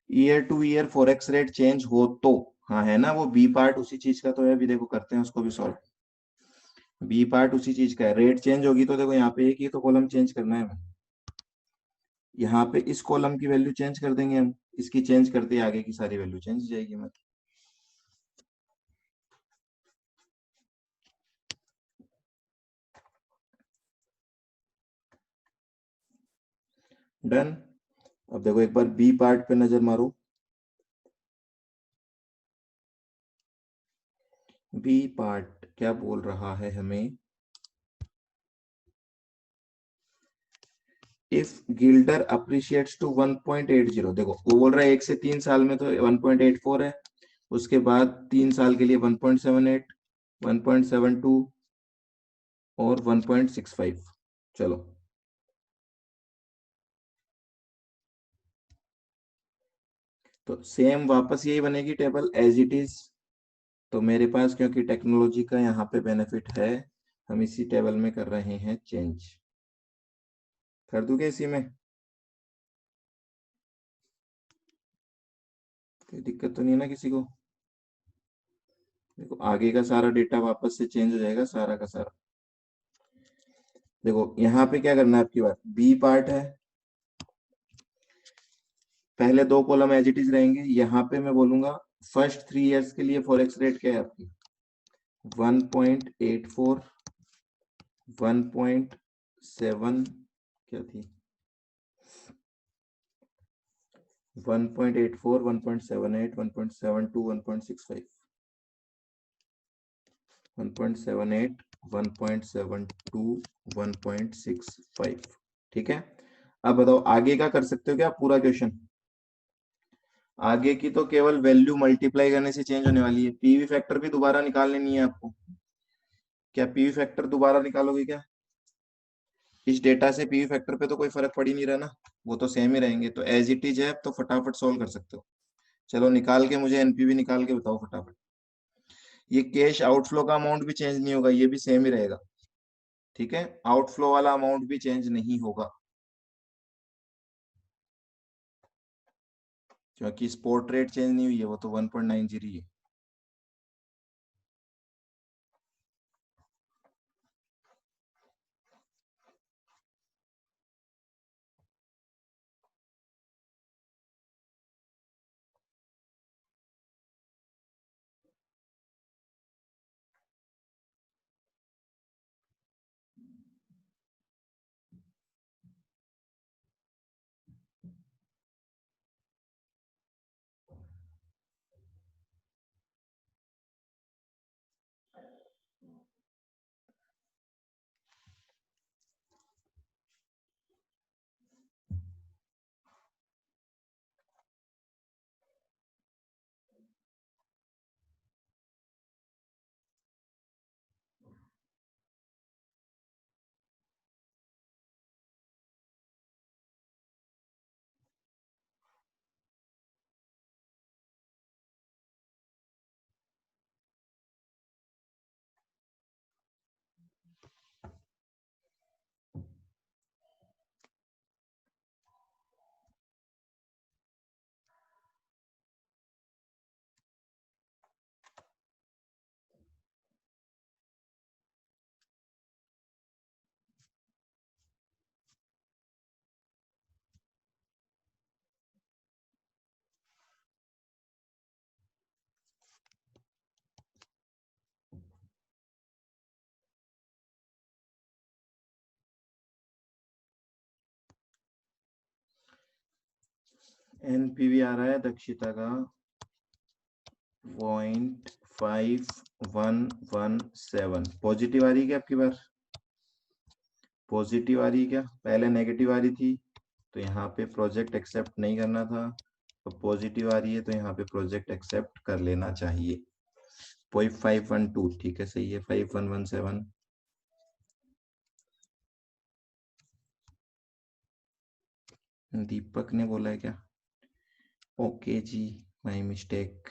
year to year forex rate change हो तो, हाँ है ना, वो बी पार्ट उसी चीज का तो है। अभी देखो करते हैं उसको भी सॉल्व। बी पार्ट उसी चीज का है। रेट चेंज होगी तो देखो यहाँ पे एक ही तो कॉलम चेंज करना है हमें। यहाँ पे इस कॉलम की वैल्यू चेंज कर देंगे हम, इसकी चेंज करते ही आगे की सारी वैल्यू चेंज हो जाएगी हमारी। डन। अब देखो एक बार बी पार्ट पे नजर मारो। बी पार्ट क्या बोल रहा है हमें? इफ गिल्डर अप्रिशिएट्स टू 1.80, देखो वो बोल रहा है 1 से 3 साल में तो 1.84 है, उसके बाद 3 साल के लिए 1.78, 1.72 और 1.65। चलो, तो सेम वापस यही बनेगी टेबल एज इट इज। तो मेरे पास क्योंकि टेक्नोलॉजी का यहाँ पे बेनिफिट है, हम इसी टेबल में कर रहे हैं चेंज। कर दूं क्या इसी में? कोई दिक्कत तो नहीं है ना किसी को? देखो आगे का सारा डेटा वापस से चेंज हो जाएगा, सारा का सारा। देखो यहाँ पे क्या करना है आपकी बात, बी पार्ट है, पहले दो कॉलम एज इट इज रहेंगे। यहाँ पे मैं बोलूंगा फर्स्ट 3 इयर्स के लिए फॉरेक्स रेट क्या है आपकी? 1.84, 1.7 क्या थी, 1.84, 1.78, 1.72, 1.65, 1.78, 1.72, 1.65। ठीक है, अब बताओ आगे का कर सकते हो क्या पूरा क्वेश्चन? आगे की तो केवल वैल्यू मल्टीप्लाई करने से चेंज होने वाली है। पीवी फैक्टर भी दोबारा निकालने नहीं है आपको। क्या पीवी फैक्टर दोबारा निकालोगे क्या? इस डेटा से पीवी फैक्टर पे तो कोई फर्क पड़ ही नहीं रहा ना, वो तो सेम ही रहेंगे। तो एज इट इज है, तो फटाफट सोल्व कर सकते हो। चलो निकाल के मुझे एनपीवी निकाल के बताओ फटाफट। ये कैश आउटफ्लो का अमाउंट भी चेंज नहीं होगा, ये भी सेम ही रहेगा। ठीक है, आउटफ्लो वाला अमाउंट भी चेंज नहीं होगा, क्योंकि स्पॉट रेट चेंज नहीं हुई है, वो तो 1.90 है। एनपीवी आ रहा है दक्षिता का 0.5117। पॉजिटिव आ रही है क्या आपकी बार? पॉजिटिव आ रही है क्या? पहले नेगेटिव आ रही थी तो यहाँ पे प्रोजेक्ट एक्सेप्ट नहीं करना था, तो पॉजिटिव आ रही है तो यहाँ पे प्रोजेक्ट एक्सेप्ट कर लेना चाहिए। 0.512 ठीक है, सही है। 5117। दीपक ने बोला है क्या? ओके जी, माय मिस्टेक।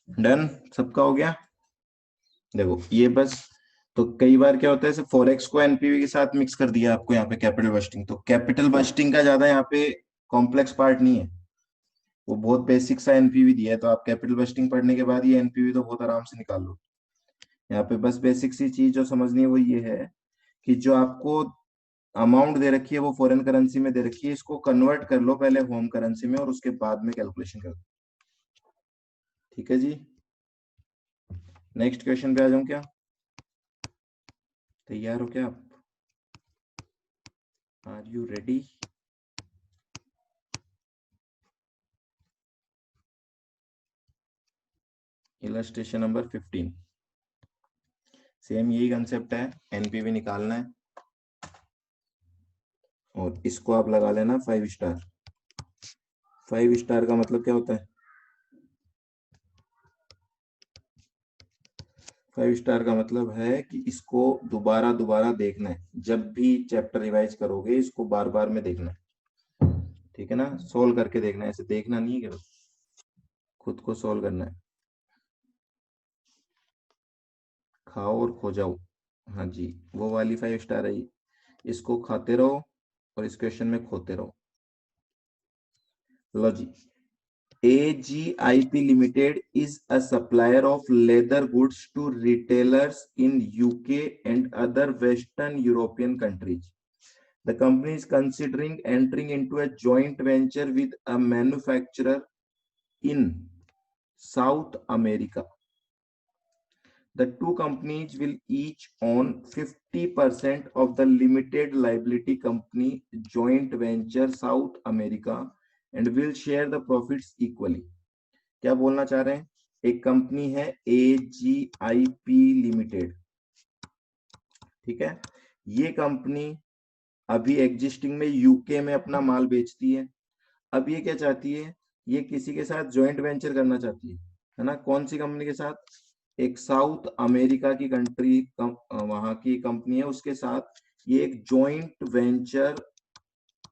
डन, सबका हो गया। देखो ये बस, तो कई बार क्या होता है फॉरेक्स को एनपीवी के साथ मिक्स कर दिया आपको यहाँ पे कैपिटल बस्टिंग, तो कैपिटल बस्टिंग का ज्यादा यहाँ पे कॉम्प्लेक्स पार्ट नहीं है, वो बहुत बेसिक सा एनपीवी दिया है, तो आप कैपिटल बस्टिंग पढ़ने के बाद ये एनपीवी तो बहुत आराम से निकाल लो। यहाँ पे बस बेसिक सी चीज जो समझनी है वो ये है कि जो आपको अमाउंट दे रखी है वो फॉरेन करेंसी में दे रखी है, इसको कन्वर्ट कर लो पहले होम करेंसी में और उसके बाद में कैलकुलेशन कर दो। ठीक है जी, नेक्स्ट क्वेश्चन पे आ जाऊं क्या? तैयार हो क्या आप? Are you ready? Illustration number 15। Same यही कंसेप्ट है, एनपीवी निकालना है और इसको आप लगा लेना 5 स्टार। 5 स्टार का मतलब क्या होता है? 5 स्टार का मतलब है कि इसको दोबारा दोबारा देखना है, जब भी चैप्टर रिवाइज करोगे इसको बार बार में देखना है। ठीक है ना, सोल्व करके देखना है, ऐसे देखना नहीं है, खुद को सोल्व करना है। खाओ और खो जाओ, हाँ जी, वो वाली 5 स्टार है। इसको खाते रहो और इस क्वेश्चन में खोते रहो। लो जी, AGIP Limited is a supplier of leather goods to retailers in UK and other Western European countries. The company is considering entering into a joint venture with a manufacturer in South America. The two companies will each own 50% of the limited liability company joint venture South America and will share the profits equally. क्या बोलना चाह रहे हैं? एक company है AGIP limited, ठीक है, ये कंपनी अभी एग्जिस्टिंग में यूके में अपना माल बेचती है। अब ये क्या चाहती है? ये किसी के साथ ज्वाइंट वेंचर करना चाहती है ना? कौन सी कंपनी के साथ? एक साउथ अमेरिका की कंट्री, वहां की कंपनी है, उसके साथ ये एक ज्वाइंट वेंचर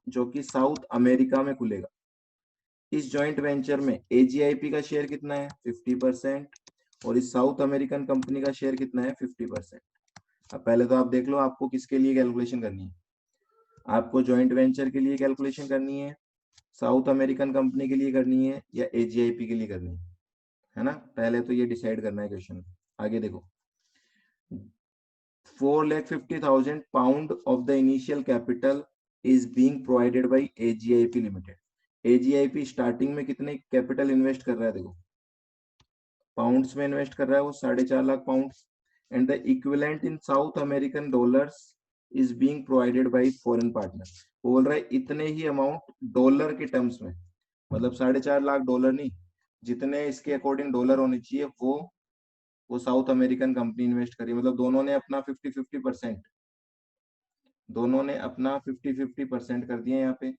जो कि साउथ अमेरिका में खुलेगा। इस ज्वाइंट वेंचर में एजीआईपी का शेयर कितना है? 50%। और इस साउथ अमेरिकन कंपनी का शेयर कितना है? 50%। अब पहले तो आप देख लो आपको किसके लिए कैलकुलेशन करनी है। आपको ज्वाइंट वेंचर के लिए कैलकुलेशन करनी है, साउथ अमेरिकन कंपनी के लिए करनी है, या एजीआईपी के लिए करनी है ना? पहले तो ये डिसाइड करना है क्वेश्चन। आगे देखो, 4,50,000 pound of the initial capital is being provided by AGIP Limited. AGIP starting में कितने कैपिटल इन्वेस्ट कर रहा है? देखो पाउंड्स में इन्वेस्ट कर रहा है वो 4.5 lakh pound, and the equivalent in south American dollars is being provided by foreign partner. वो बोल रहा है इतने ही अमाउंट डॉलर के टर्म्स में, मतलब 4.5 लाख डॉलर नहीं, जितने इसके अकॉर्डिंग डॉलर होने चाहिए वो साउथ अमेरिकन कंपनी इन्वेस्ट करी। मतलब दोनों ने अपना 50-50%, दोनों ने अपना 50-50% कर दिया यहाँ पे।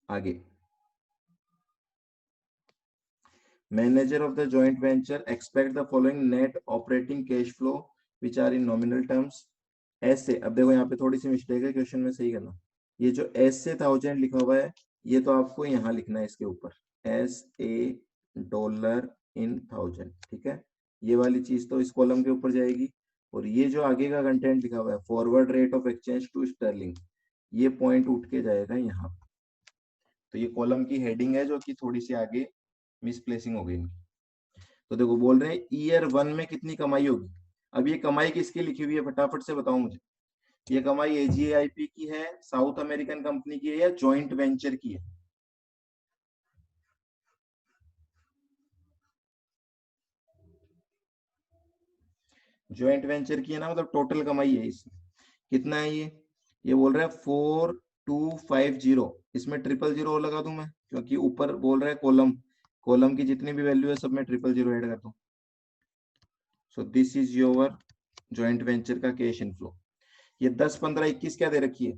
आगे, manager of the joint venture expect the following net operating cash flow which are in nominal terms. ऐसे अब देखो यहाँ पे थोड़ी सी मिस्टेक है, क्वेश्चन में सही करना। ये जो एस से 1000 लिखा हुआ है, ये तो आपको यहाँ लिखना है इसके ऊपर, SA डॉलर इन 1000, ठीक है। ये वाली चीज तो इस कॉलम के ऊपर जाएगी। और ये जो आगे का कंटेंट लिखा हुआ है, forward rate of exchange to sterling, ये पॉइंट उठ के जाएगा यहाँ। तो ये कॉलम की हेडिंग है जो कि थोड़ी सी आगे मिसप्लेसिंग हो गई। तो देखो बोल रहे हैं ईयर 1 में कितनी कमाई होगी। अब ये कमाई किसकी लिखी हुई है, फटाफट से बताओ मुझे। ये कमाई AGIP की है, साउथ अमेरिकन कंपनी की है, या जॉइंट वेंचर की है? जॉइंट वेंचर की है ना, मतलब टोटल कमाई है इसमें। कितना है ये बोल रहा है 4250। इसमें 000 लगा दूं मैं, क्योंकि ऊपर बोल रहा है कॉलम, कॉलम की जितनी भी वैल्यू है सब में 000 ऐड कर दूं। सो this is your joint venture का कैश इनफ्लो। ये 10, 15, 21 क्या दे रखी है,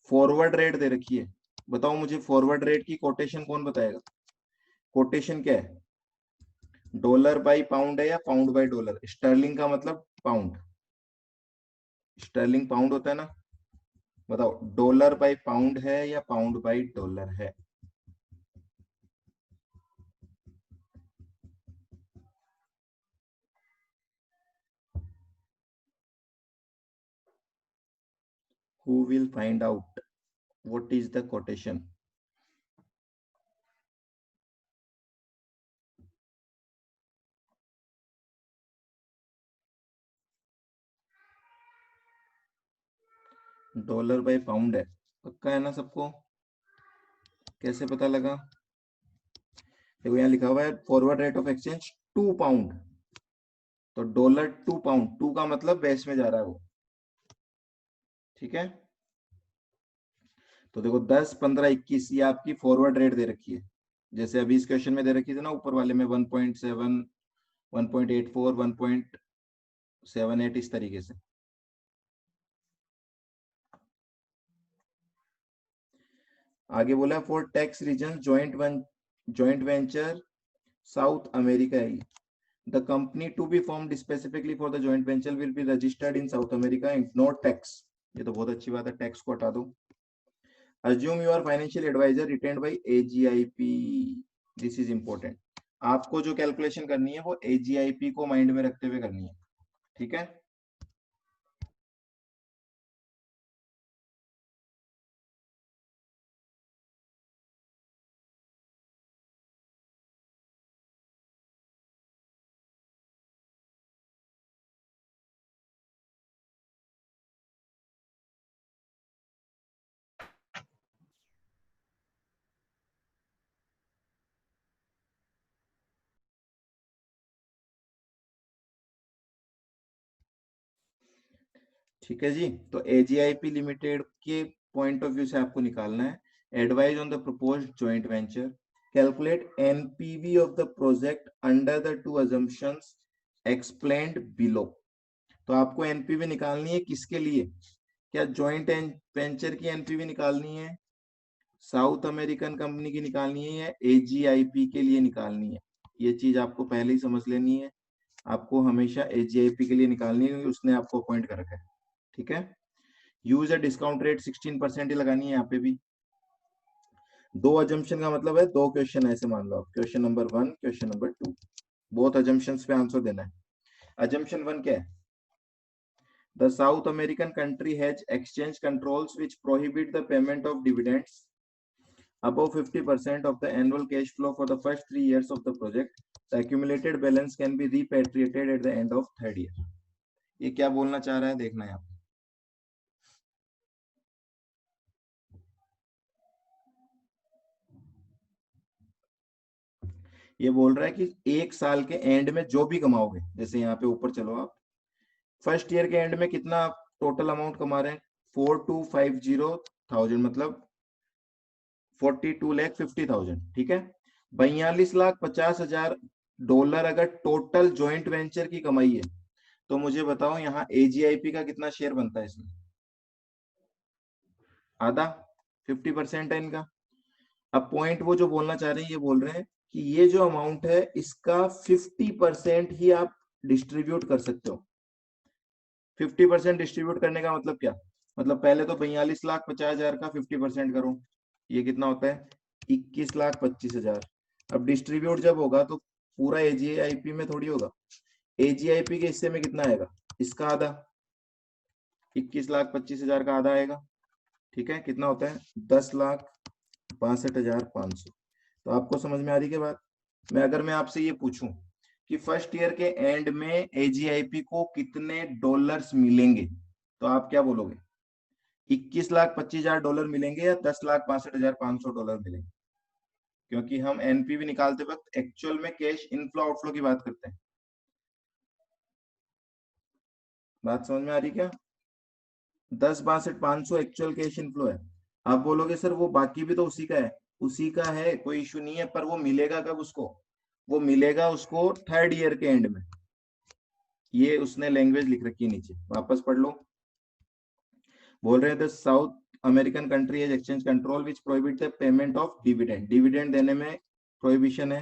फॉरवर्ड रेट दे रखी है। बताओ मुझे फॉरवर्ड रेट की कोटेशन कौन बताएगा? कोटेशन क्या है, डॉलर बाई पाउंड है या पाउंड बाई डॉलर? स्टर्लिंग का मतलब पाउंड, स्टर्लिंग पाउंड होता है ना। बताओ डॉलर बाई पाउंड है या पाउंड बाई डॉलर है? Who will find out what is the quotation? Dollar by pound है, पक्का है ना सबको? कैसे पता लगा? देखो यहाँ लिखा हुआ है forward rate of exchange 2 pound, तो डॉलर 2 पाउंड, 2 का मतलब बेस में जा रहा है वो, ठीक है। तो देखो 10, 15, 21 ये आपकी फॉरवर्ड रेट दे रखी है। जैसे अभी इस क्वेश्चन में दे रखी थी ना ऊपर वाले में 1.7, 1.84, 1.78, इस तरीके से। आगे बोला for tax reason joint venture South America है। The company to be formed specifically for the joint venture will be registered in South America and no tax. ये तो बहुत अच्छी बात है, टैक्स को हटा दो। Assume you are financial advisor retained by AGIP. This is important. आपको जो कैलकुलेशन करनी है वो AGIP को माइंड में रखते हुए करनी है, ठीक है। ठीक है जी, तो AGIP लिमिटेड के पॉइंट ऑफ व्यू से आपको निकालना है advise on the proposed joint venture, calculate NPV of the project under the two assumptions explained below. तो आपको एनपीवी निकालनी है किसके लिए, क्या जॉइंट वेंचर की एनपीवी निकालनी है, साउथ अमेरिकन कंपनी की निकालनी है, या AGIP के लिए निकालनी है? ये चीज आपको पहले ही समझ लेनी है। आपको हमेशा AGIP के लिए निकालनी है क्योंकि उसने आपको अपॉइंट कर रखा है, ठीक है। यूज अ डिस्काउंट रेट 16% ही लगानी है यहाँ पे भी। दो अजम्पशन का मतलब है दो क्वेश्चन ऐसे मान लो आप, question number 1, question number 2, both assumptions पे आंसर देना है। अजम्पशन 1 क्या है, the South American country has exchange controls which prohibit the payment of dividends above 50% of the annual cash flow for the first 3 years of the project. The accumulated balance can be repatriated at the end of third year. ये क्या बोलना चाह रहा है देखना है आप। ये बोल रहा है कि एक साल के एंड में जो भी कमाओगे, जैसे यहाँ पे ऊपर चलो आप, फर्स्ट ईयर के एंड में कितना टोटल अमाउंट कमा रहे हैं, 4250,000, मतलब 42,50,000, ठीक है। 42,50,000 डॉलर अगर टोटल ज्वाइंट वेंचर की कमाई है, तो मुझे बताओ यहाँ AGIP का कितना शेयर बनता है इसमें? आधा, 50% है इनका। अब पॉइंट वो जो बोलना चाह रहे हैं, ये बोल रहे हैं कि ये जो अमाउंट है इसका 50% ही आप डिस्ट्रीब्यूट कर सकते हो। 50% डिस्ट्रीब्यूट करने का मतलब क्या, मतलब पहले तो 42,50,000 का 50% करो, ये कितना होता है 21,25,000। अब डिस्ट्रीब्यूट जब होगा तो पूरा एजीआईपी में थोड़ी होगा, एजीआईपी के हिस्से में कितना आएगा, इसका आधा, 21,25,000 का आधा आएगा। ठीक है, कितना होता है 10,62,500। तो आपको समझ में आ रही है बात। अगर मैं आपसे ये पूछूं कि फर्स्ट ईयर के एंड में एजीआईपी को कितने डॉलर्स मिलेंगे, तो आप क्या बोलोगे, 21,25,000 डॉलर मिलेंगे या 10,62,500 डॉलर मिलेंगे? क्योंकि हम एनपीवी निकालते वक्त एक्चुअल में कैश इनफ्लो आउटफ्लो की बात करते हैं। बात समझ में आ रही क्या? 10,62,500 एक्चुअल कैश इनफ्लो है। आप बोलोगे सर वो बाकी भी तो उसी का है, उसी का है, कोई इशू नहीं है, पर वो मिलेगा कब उसको, वो मिलेगा उसको थर्ड ईयर के एंड में। ये उसने लैंग्वेज लिख रखी है नीचे, वापस पढ़ लो। बोल रहे थे South American country as exchange control which prohibit the payment of dividend, dividend देने में प्रोहिबिशन है।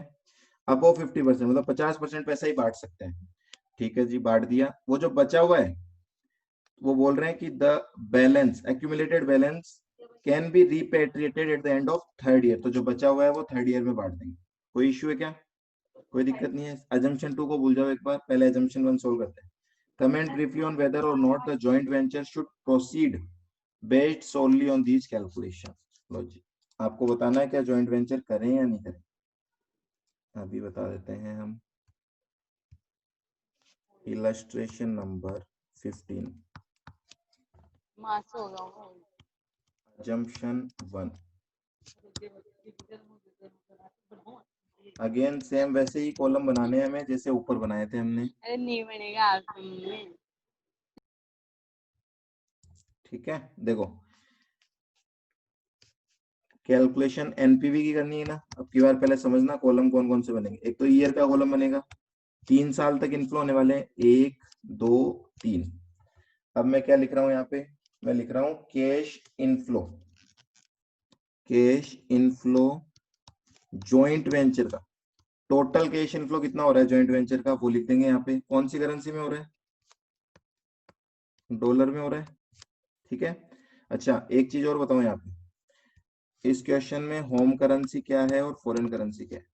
अबो 50%, मतलब 50% पैसा ही बांट सकते हैं। ठीक है जी, बांट दिया। वो जो बचा हुआ है वो बोल रहे हैं कि the balance accumulated balance can be रिपेट्रिएटेड at the end of third year, तो जो बचा हुआ है वो थर्ड ईयर में बांट देंगे। कोई इश्यू है क्या? कोई दिक्कत नहीं है। अजम्पशन 2 को भूल जाओ एक बार, पहले अजम्पशन 1 सोल्व करते हैं। कमेंट ब्रीफली ऑन वेदर और not the joint venture should proceed based solely on these calculation. लो जी, आपको बताना है क्या जॉइंट वेंचर करें या नहीं करें, अभी बता देते हैं हम। Illustration number 15, assumption 1। Again same वैसे ही कॉलम बनाने हैं हमें जैसे ऊपर बनाए थे हमने। अरे नहीं बनेगा। ठीक है, देखो कैलकुलेशन एनपीवी की करनी है ना। अब की बार पहले समझना कॉलम कौन कौन से बनेंगे। एक तो ईयर का कॉलम बनेगा, 3 साल तक इनफ्लो होने वाले हैं, 1 2 3। अब मैं क्या लिख रहा हूं यहाँ पे, मैं लिख रहा हूं cash inflow, cash inflow joint venture का। टोटल कैश इनफ्लो कितना हो रहा है जॉइंट वेंचर का, वो लिख देंगे यहाँ पे। कौन सी करेंसी में हो रहा है, डॉलर में हो रहा है। ठीक है, अच्छा एक चीज और बताऊं यहाँ पे, इस क्वेश्चन में होम करेंसी क्या है और फॉरेन करेंसी क्या है,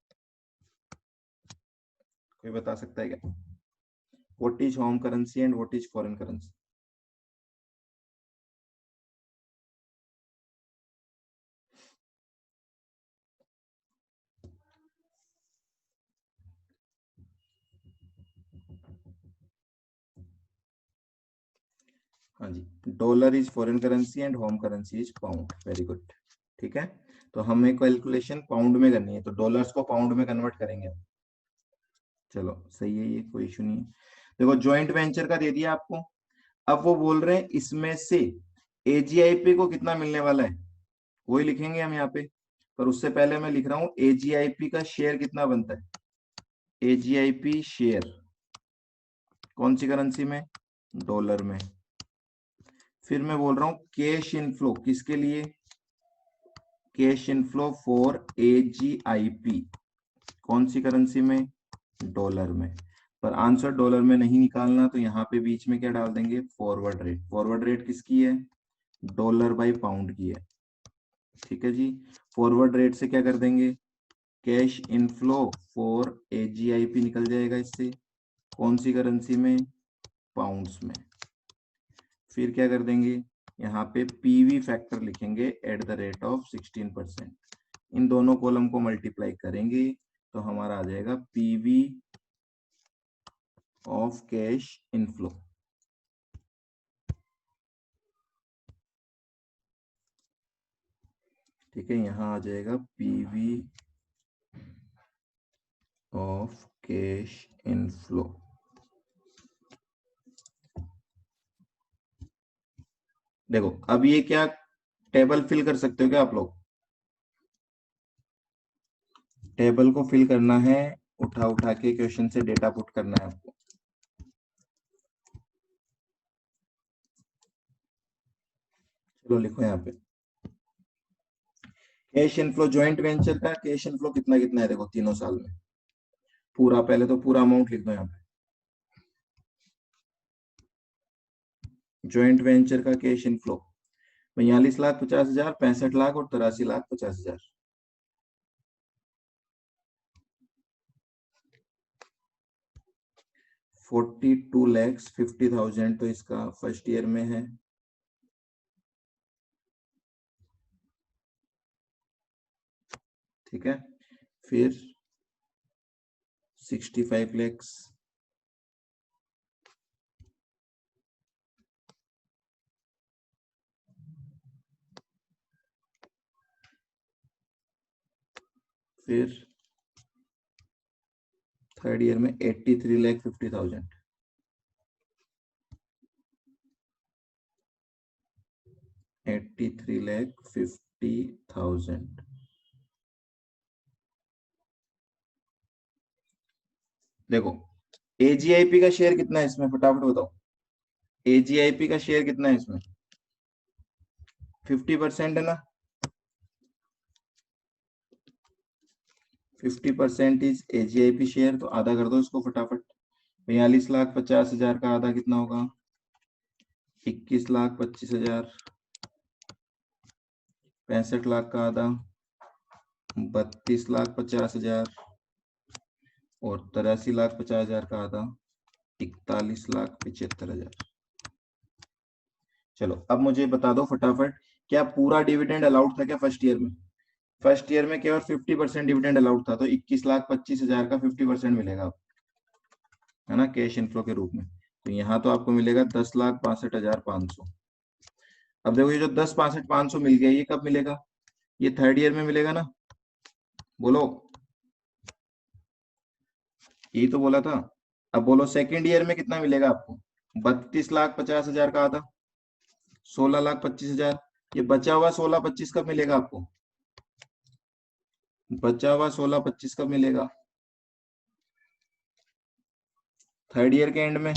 कोई बता सकता है क्या? What is home currency and what is foreign currency? हाँ जी, dollar is foreign currency and home currency is pound. Very good. ठीक है, तो हमें कैलकुलेशन पाउंड में करनी है, तो डॉलर्स को पाउंड में कन्वर्ट करेंगे। चलो सही है, ये कोई इशू नहीं है। देखो ज्वाइंट वेंचर का दे दिया आपको। अब वो बोल रहे हैं इसमें से एजीआईपी को कितना मिलने वाला है, वही लिखेंगे हम यहाँ पे। पर उससे पहले मैं लिख रहा हूं एजीआईपी का शेयर कितना बनता है। एजीआईपी शेयर कौन सी करेंसी में, डॉलर में। फिर मैं बोल रहा हूं कैश इनफ्लो किसके लिए, कैश इनफ्लो फॉर एजीआईपी कौन सी करेंसी में, डॉलर में। पर आंसर डॉलर में नहीं निकालना, तो यहाँ पे बीच में क्या डाल देंगे, फॉरवर्ड रेट। फॉरवर्ड रेट किसकी है, डॉलर बाई पाउंड की है। ठीक है जी, फॉरवर्ड रेट से क्या कर देंगे, कैश इनफ्लो फॉर एजीआईपी निकल जाएगा इससे, कौन सी करेंसी में, पाउंड्स में। फिर क्या कर देंगे, यहाँ पे पीवी फैक्टर लिखेंगे एट द रेट ऑफ 16%। इन दोनों कॉलम को मल्टीप्लाई करेंगे तो हमारा आ जाएगा पीवी ऑफ कैश इनफ्लो। ठीक है, यहां आ जाएगा पीवी ऑफ कैश इनफ्लो। देखो अब ये क्या टेबल फिल कर सकते हो क्या आप लोग, टेबल को फिल करना है, उठा उठा के क्वेश्चन से डेटा पुट करना है आपको। चलो लिखो यहाँ पे कैश इनफ्लो ज्वाइंट वेंचर का कैश इनफ्लो कितना कितना है, देखो तीनों साल में पूरा, पहले तो पूरा अमाउंट लिख दो यहाँ पे। ज्वाइंट वेंचर का कैश इनफ्लो 42,50,000, 65 लाख और 83,50,000। 42,50,000 तो इसका फर्स्ट ईयर में है। ठीक है, फिर 65 lakhs, फिर थर्ड ईयर में 83,50,000, 83,50,000। देखो एजीआईपी का शेयर कितना है इसमें, फटाफट बताओ। एजीआईपी का शेयर कितना है इसमें? 50% है ना। 50% इज एजीआईपी शेयर, तो आधा कर दो इसको फटाफट। 42,50,000 का आधा कितना होगा? 21,25,000। 65 लाख का आधा 32,50,000 और 83,50,000 का आधा 41,75,000। चलो अब मुझे बता दो फटाफट, क्या पूरा डिविडेंड अलाउड था क्या फर्स्ट ईयर में? फर्स्ट ईयर में केवल 50% डिविडेंड अलाउड था, तो 21,25,000 का 50% मिलेगा आपको, है ना, कैश इनफ्लो के रूप में। तो यहाँ तो आपको मिलेगा 10,62,500। अब देखो ये जो 10,62,500 मिल गया, ये कब मिलेगा? ये थर्ड ईयर में मिलेगा ना, बोलो। यही तो बोला था। अब बोलो सेकेंड ईयर में कितना मिलेगा आपको? 32,50,000 का आधा 16,25,000। ये बचा हुआ 16,25 कब मिलेगा आपको? बचा हुआ 16,25 कब मिलेगा? थर्ड ईयर के एंड में।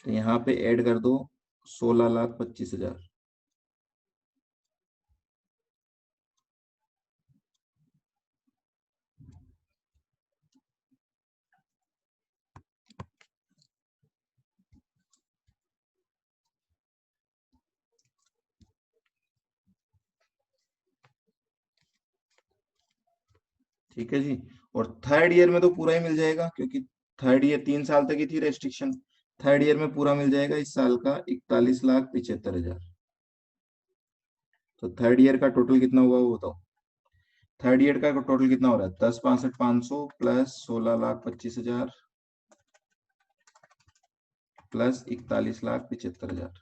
तो यहाँ पे ऐड कर दो 16,25,000। ठीक है जी। और थर्ड ईयर में तो पूरा ही मिल जाएगा, क्योंकि थर्ड ईयर 3 साल तक ही थी रेस्ट्रिक्शन। थर्ड ईयर में पूरा मिल जाएगा इस साल का 41,75,000। तो थर्ड ईयर का टोटल कितना हुआ वो बताओ। थर्ड ईयर का टोटल कितना हो रहा है? 10,62,500 प्लस 16,25,000 प्लस 41,75,000।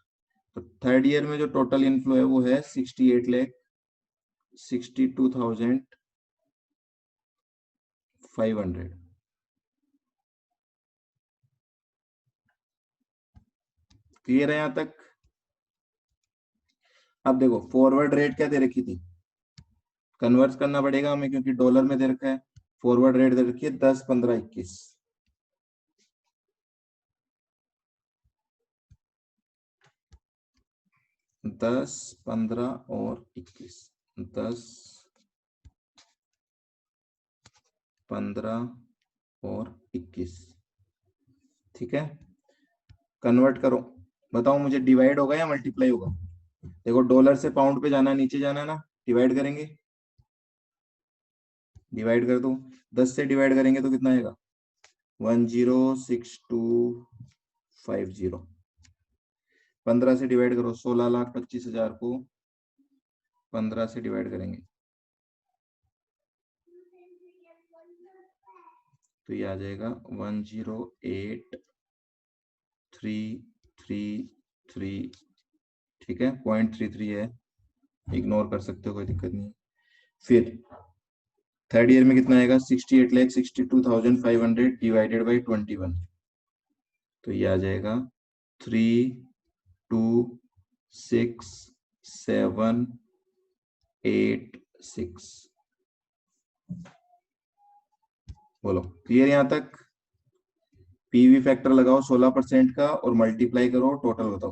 तो थर्ड ईयर में जो टोटल इनफ्लो है वो है 68,62,500। क्लियर है यहां तक? अब देखो फॉरवर्ड रेट क्या दे रखी थी, कन्वर्ट करना पड़ेगा हमें क्योंकि डॉलर में दे रखा है। फॉरवर्ड रेट दे रखी है 10, 15, 21। 10, 15 और 21। 10, 15 और 21। ठीक है, कन्वर्ट करो, बताओ मुझे डिवाइड होगा या मल्टीप्लाई होगा। देखो डॉलर से पाउंड पे जाना है, नीचे जाना है ना, डिवाइड करेंगे। डिवाइड कर दो, 10 से डिवाइड करेंगे तो कितना आएगा? 10,62,50। 15 से डिवाइड करो, 16,25,000 को 15 से डिवाइड करेंगे तो ये आ जाएगा 108,333। ठीक है, 0.33 है, इग्नोर कर सकते हो, कोई दिक्कत नहीं। फिर थर्ड ईयर में कितना आएगा? 68,62,500 डिवाइडेड बाई 21। तो ये आ जाएगा 326,786। बोलो क्लियर यहां तक? पीवी फैक्टर लगाओ 16% का और मल्टीप्लाई करो, टोटल बताओ।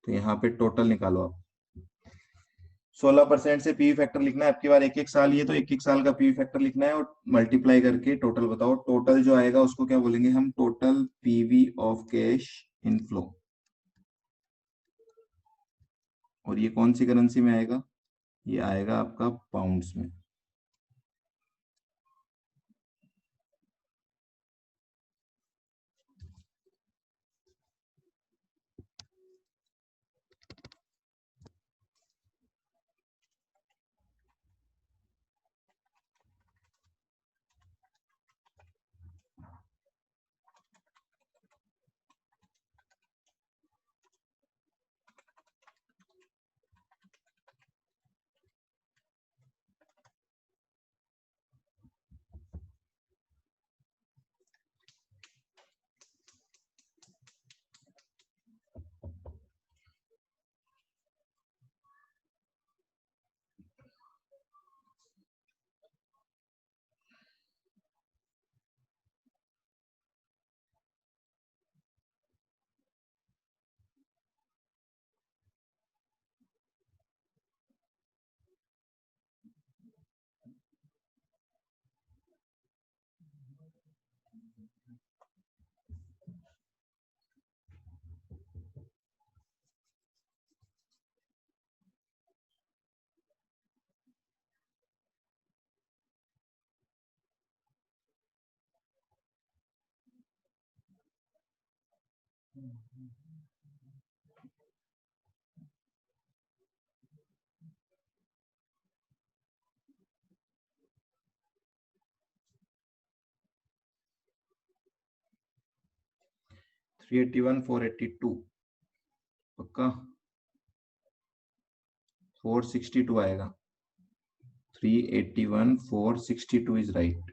तो यहाँ पे टोटल निकालो आप, 16% से पीवी फैक्टर लिखना है, आपकी बार एक एक साल, ये तो एक एक साल का पीवी फैक्टर लिखना है और मल्टीप्लाई करके टोटल बताओ। टोटल जो आएगा उसको क्या बोलेंगे हम, total PV of cash inflow. और ये कौन सी करेंसी में आएगा, ये आएगा आपका पाउंड्स में। हम्म। 381 482 पक्का, 462 आएगा। 381 462 इज राइट।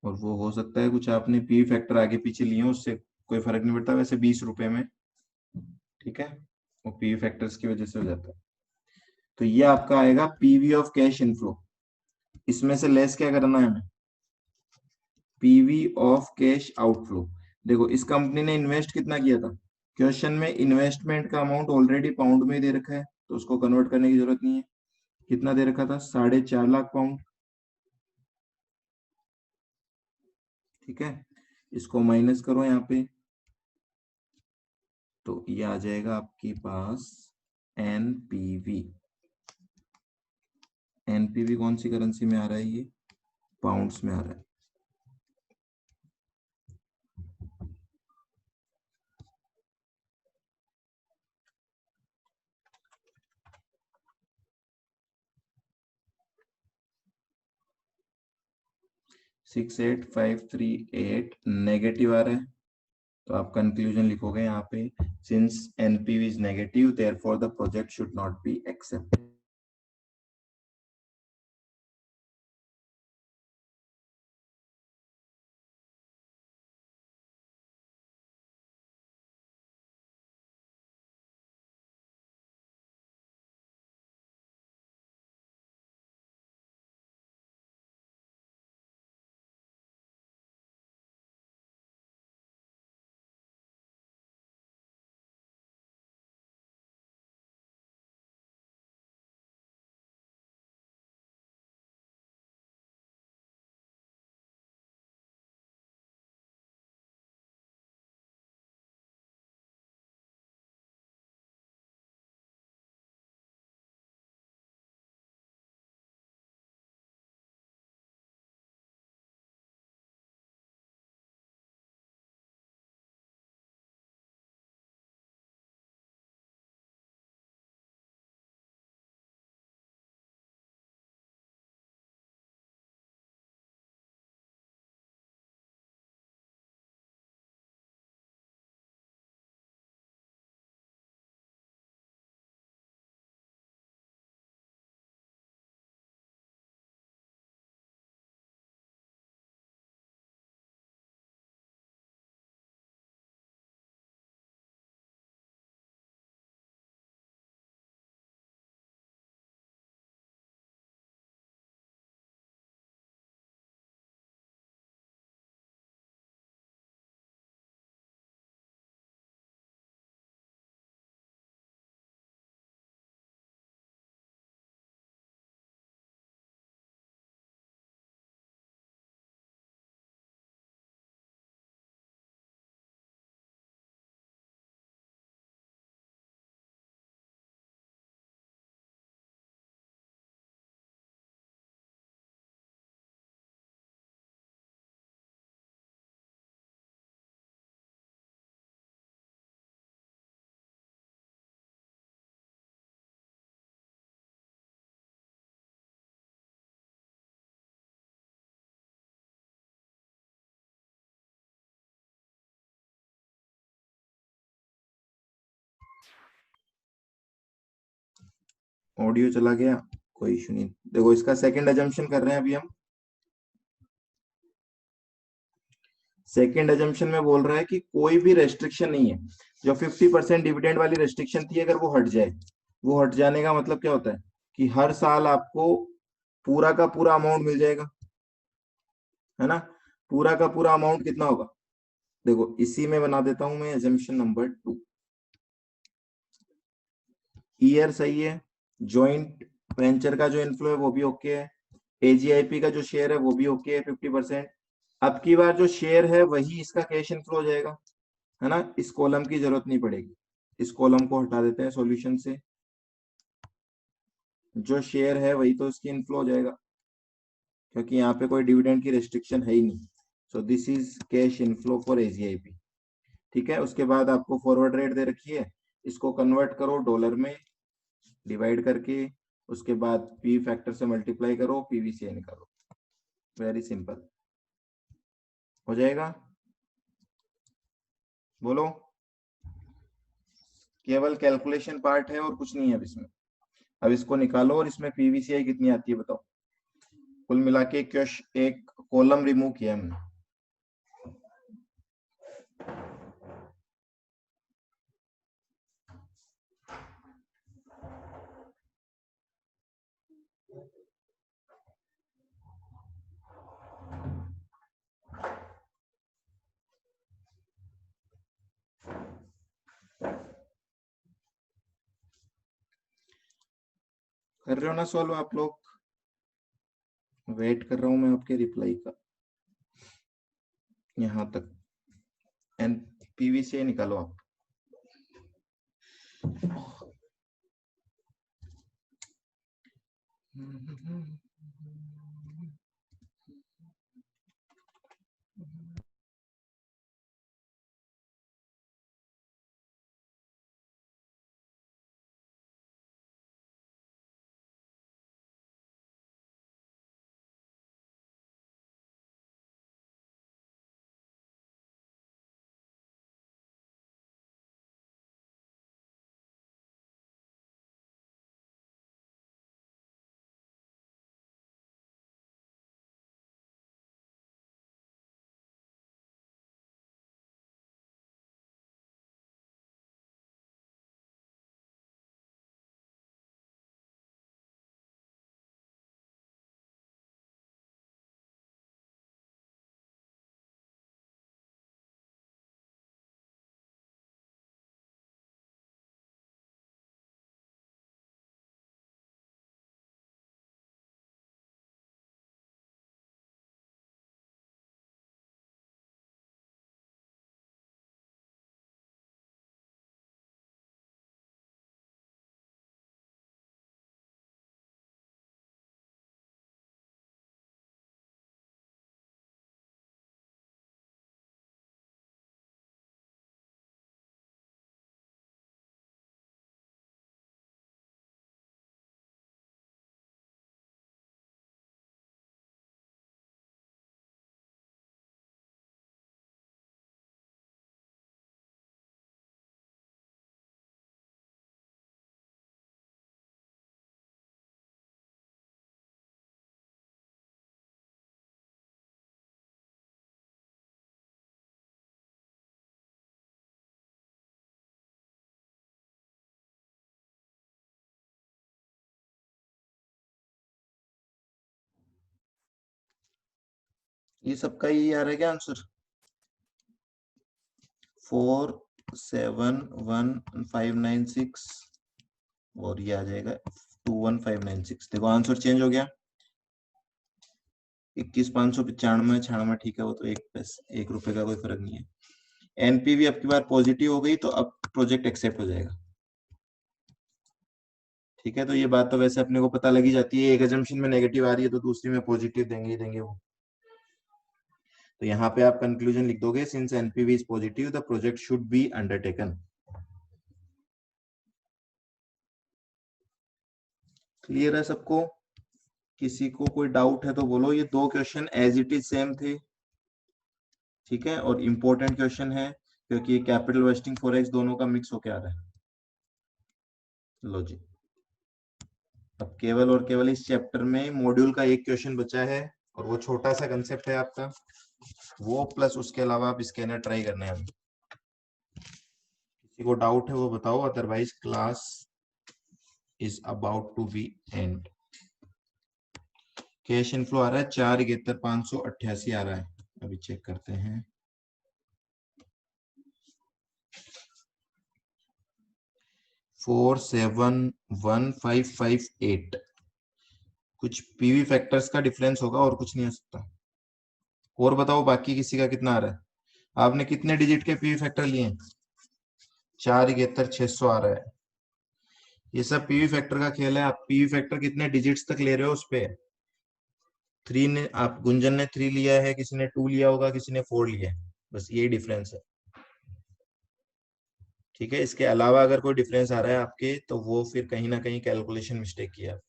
और वो हो सकता है कुछ आपने पी फैक्टर आगे पीछे लिए हो, उससे कोई फर्क नहीं पड़ता, वैसे 20 रुपए में, ठीक है, वो पी फैक्टर्स की वजह से हो जाता है। तो ये आपका आएगा पीवी ऑफ कैश इनफ्लो। इसमें से लेस क्या करना है हमें, पीवी ऑफ कैश आउटफ्लो। देखो इस कंपनी ने इन्वेस्ट कितना किया था, क्वेश्चन में इन्वेस्टमेंट का अमाउंट ऑलरेडी पाउंड में दे रखा है, तो उसको कन्वर्ट करने की जरूरत नहीं है। कितना दे रखा था, 4.5 लाख पाउंड, ठीक है। इसको माइनस करो यहाँ पे, तो ये आ जाएगा आपके पास एनपीवी। एनपीवी कौन सी करेंसी में आ रहा है, ये पाउंड्स में आ रहा है। Six eight five three eight negative आ रहा है, तो आप कंक्लूजन लिखोगे यहाँ पे, since NPV is negative therefore the project should not be accepted. Audio चला गया, कोई इशू नहीं। देखो इसका सेकंड अजम्पशन कर रहे हैं अभी हम। सेकंड अजम्पशन में बोल रहा है कि कोई भी रेस्ट्रिक्शन नहीं है। जो 50% डिविडेंड वाली रेस्ट्रिक्शन थी अगर वो हट जाए, वो हट जाने का मतलब क्या होता है कि हर साल आपको पूरा का पूरा अमाउंट मिल जाएगा, है ना। पूरा का पूरा अमाउंट कितना होगा, देखो इसी में बना देता हूं मैं एजम्पशन नंबर 2। ईयर सही है, जॉइंट वेंचर का जो इनफ्लो है वो भी ओके है, एजीआईपी का जो शेयर है वो भी ओके है 50%। अब की बार जो शेयर है वही इसका कैश इनफ्लो हो जाएगा, है ना। इस कॉलम की जरूरत नहीं पड़ेगी, इस कॉलम को हटा देते हैं सॉल्यूशन से। जो शेयर है वही तो इसकी इनफ्लो हो जाएगा, क्योंकि यहाँ पे कोई डिविडेंड की रेस्ट्रिक्शन है ही नहीं। So this is cash inflow for AGIP. ठीक है, उसके बाद आपको फॉरवर्ड रेट दे रखी है, इसको कन्वर्ट करो डॉलर में, डिवाइड करके उसके बाद पी फैक्टर से मल्टीप्लाई करो, पीवीसीआई निकालो। वेरी सिंपल हो जाएगा। बोलो, केवल कैलकुलेशन पार्ट है और कुछ नहीं है अब इसमें। अब इसको निकालो और इसमें पीवीसीआई कितनी आती है बताओ। कुल मिला के एक कॉलम रिमूव किया हमने। कर रहे हो ना सॉल्व आप लोग? वेट कर रहा हूं मैं आपके रिप्लाई का। यहां तक एन पीवीसीआई निकालो आप। ये सबका यही आ रहा है क्या आंसर? 471596 और ये आ जाएगा 21596। देखो आंसर चेंज हो गया। 21,595 96 ठीक है, वो तो एक रुपए का कोई फर्क नहीं है। एनपीवी अब की बार पॉजिटिव हो गई तो अब प्रोजेक्ट एक्सेप्ट हो जाएगा। ठीक है, तो ये बात तो वैसे अपने को पता लगी जाती है, एक एजम्पशन में नेगेटिव आ रही है तो दूसरी में पॉजिटिव देंगे ही देंगे वो। तो यहाँ पे आप कंक्लूजन लिख दोगे, since NPV is positive the project should be undertaken. Clear है सबको? किसी को कोई डाउट है तो बोलो। ये दो question as it is same थे, ठीक है, और इम्पोर्टेंट क्वेश्चन है क्योंकि कैपिटल वेस्टिंग फॉरेक्स दोनों का मिक्स होके आ रहा है। लो जी। अब केवल और केवल इस चैप्टर में मॉड्यूल का एक क्वेश्चन बचा है और वो छोटा सा कंसेप्ट है आपका, वो प्लस उसके अलावा आप स्कैनर ट्राई करना है। किसी को डाउट है वो बताओ, otherwise class is about to be end. Cash inflow आ रहा है 4,71,588 आ रहा है, अभी चेक करते हैं। 4,71,558 कुछ पीवी फैक्टर्स का डिफरेंस होगा और कुछ नहीं हो सकता। और बताओ बाकी किसी का कितना आ रहा है? आपने कितने डिजिट के पीवी फैक्टर लिए? 4,71,600 आ रहा है। ये सब पीवी फैक्टर का खेल है। आप पीवी फैक्टर कितने डिजिट्स तक ले रहे हो उस पे। 3 ने, आप गुंजन ने 3 लिया है, किसी ने 2 लिया होगा, किसी ने 4 लिया है, बस यही डिफरेंस है। ठीक है, इसके अलावा अगर कोई डिफरेंस आ रहा है आपके, तो वो फिर कहीं ना कहीं कैलकुलेशन मिस्टेक किया आप।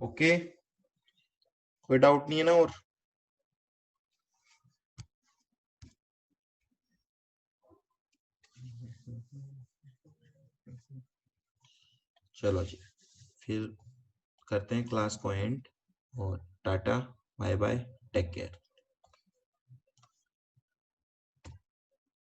ओके, कोई डाउट नहीं है ना? और चलो जी, फिर करते हैं क्लास को एंड, और tata bye bye, take care.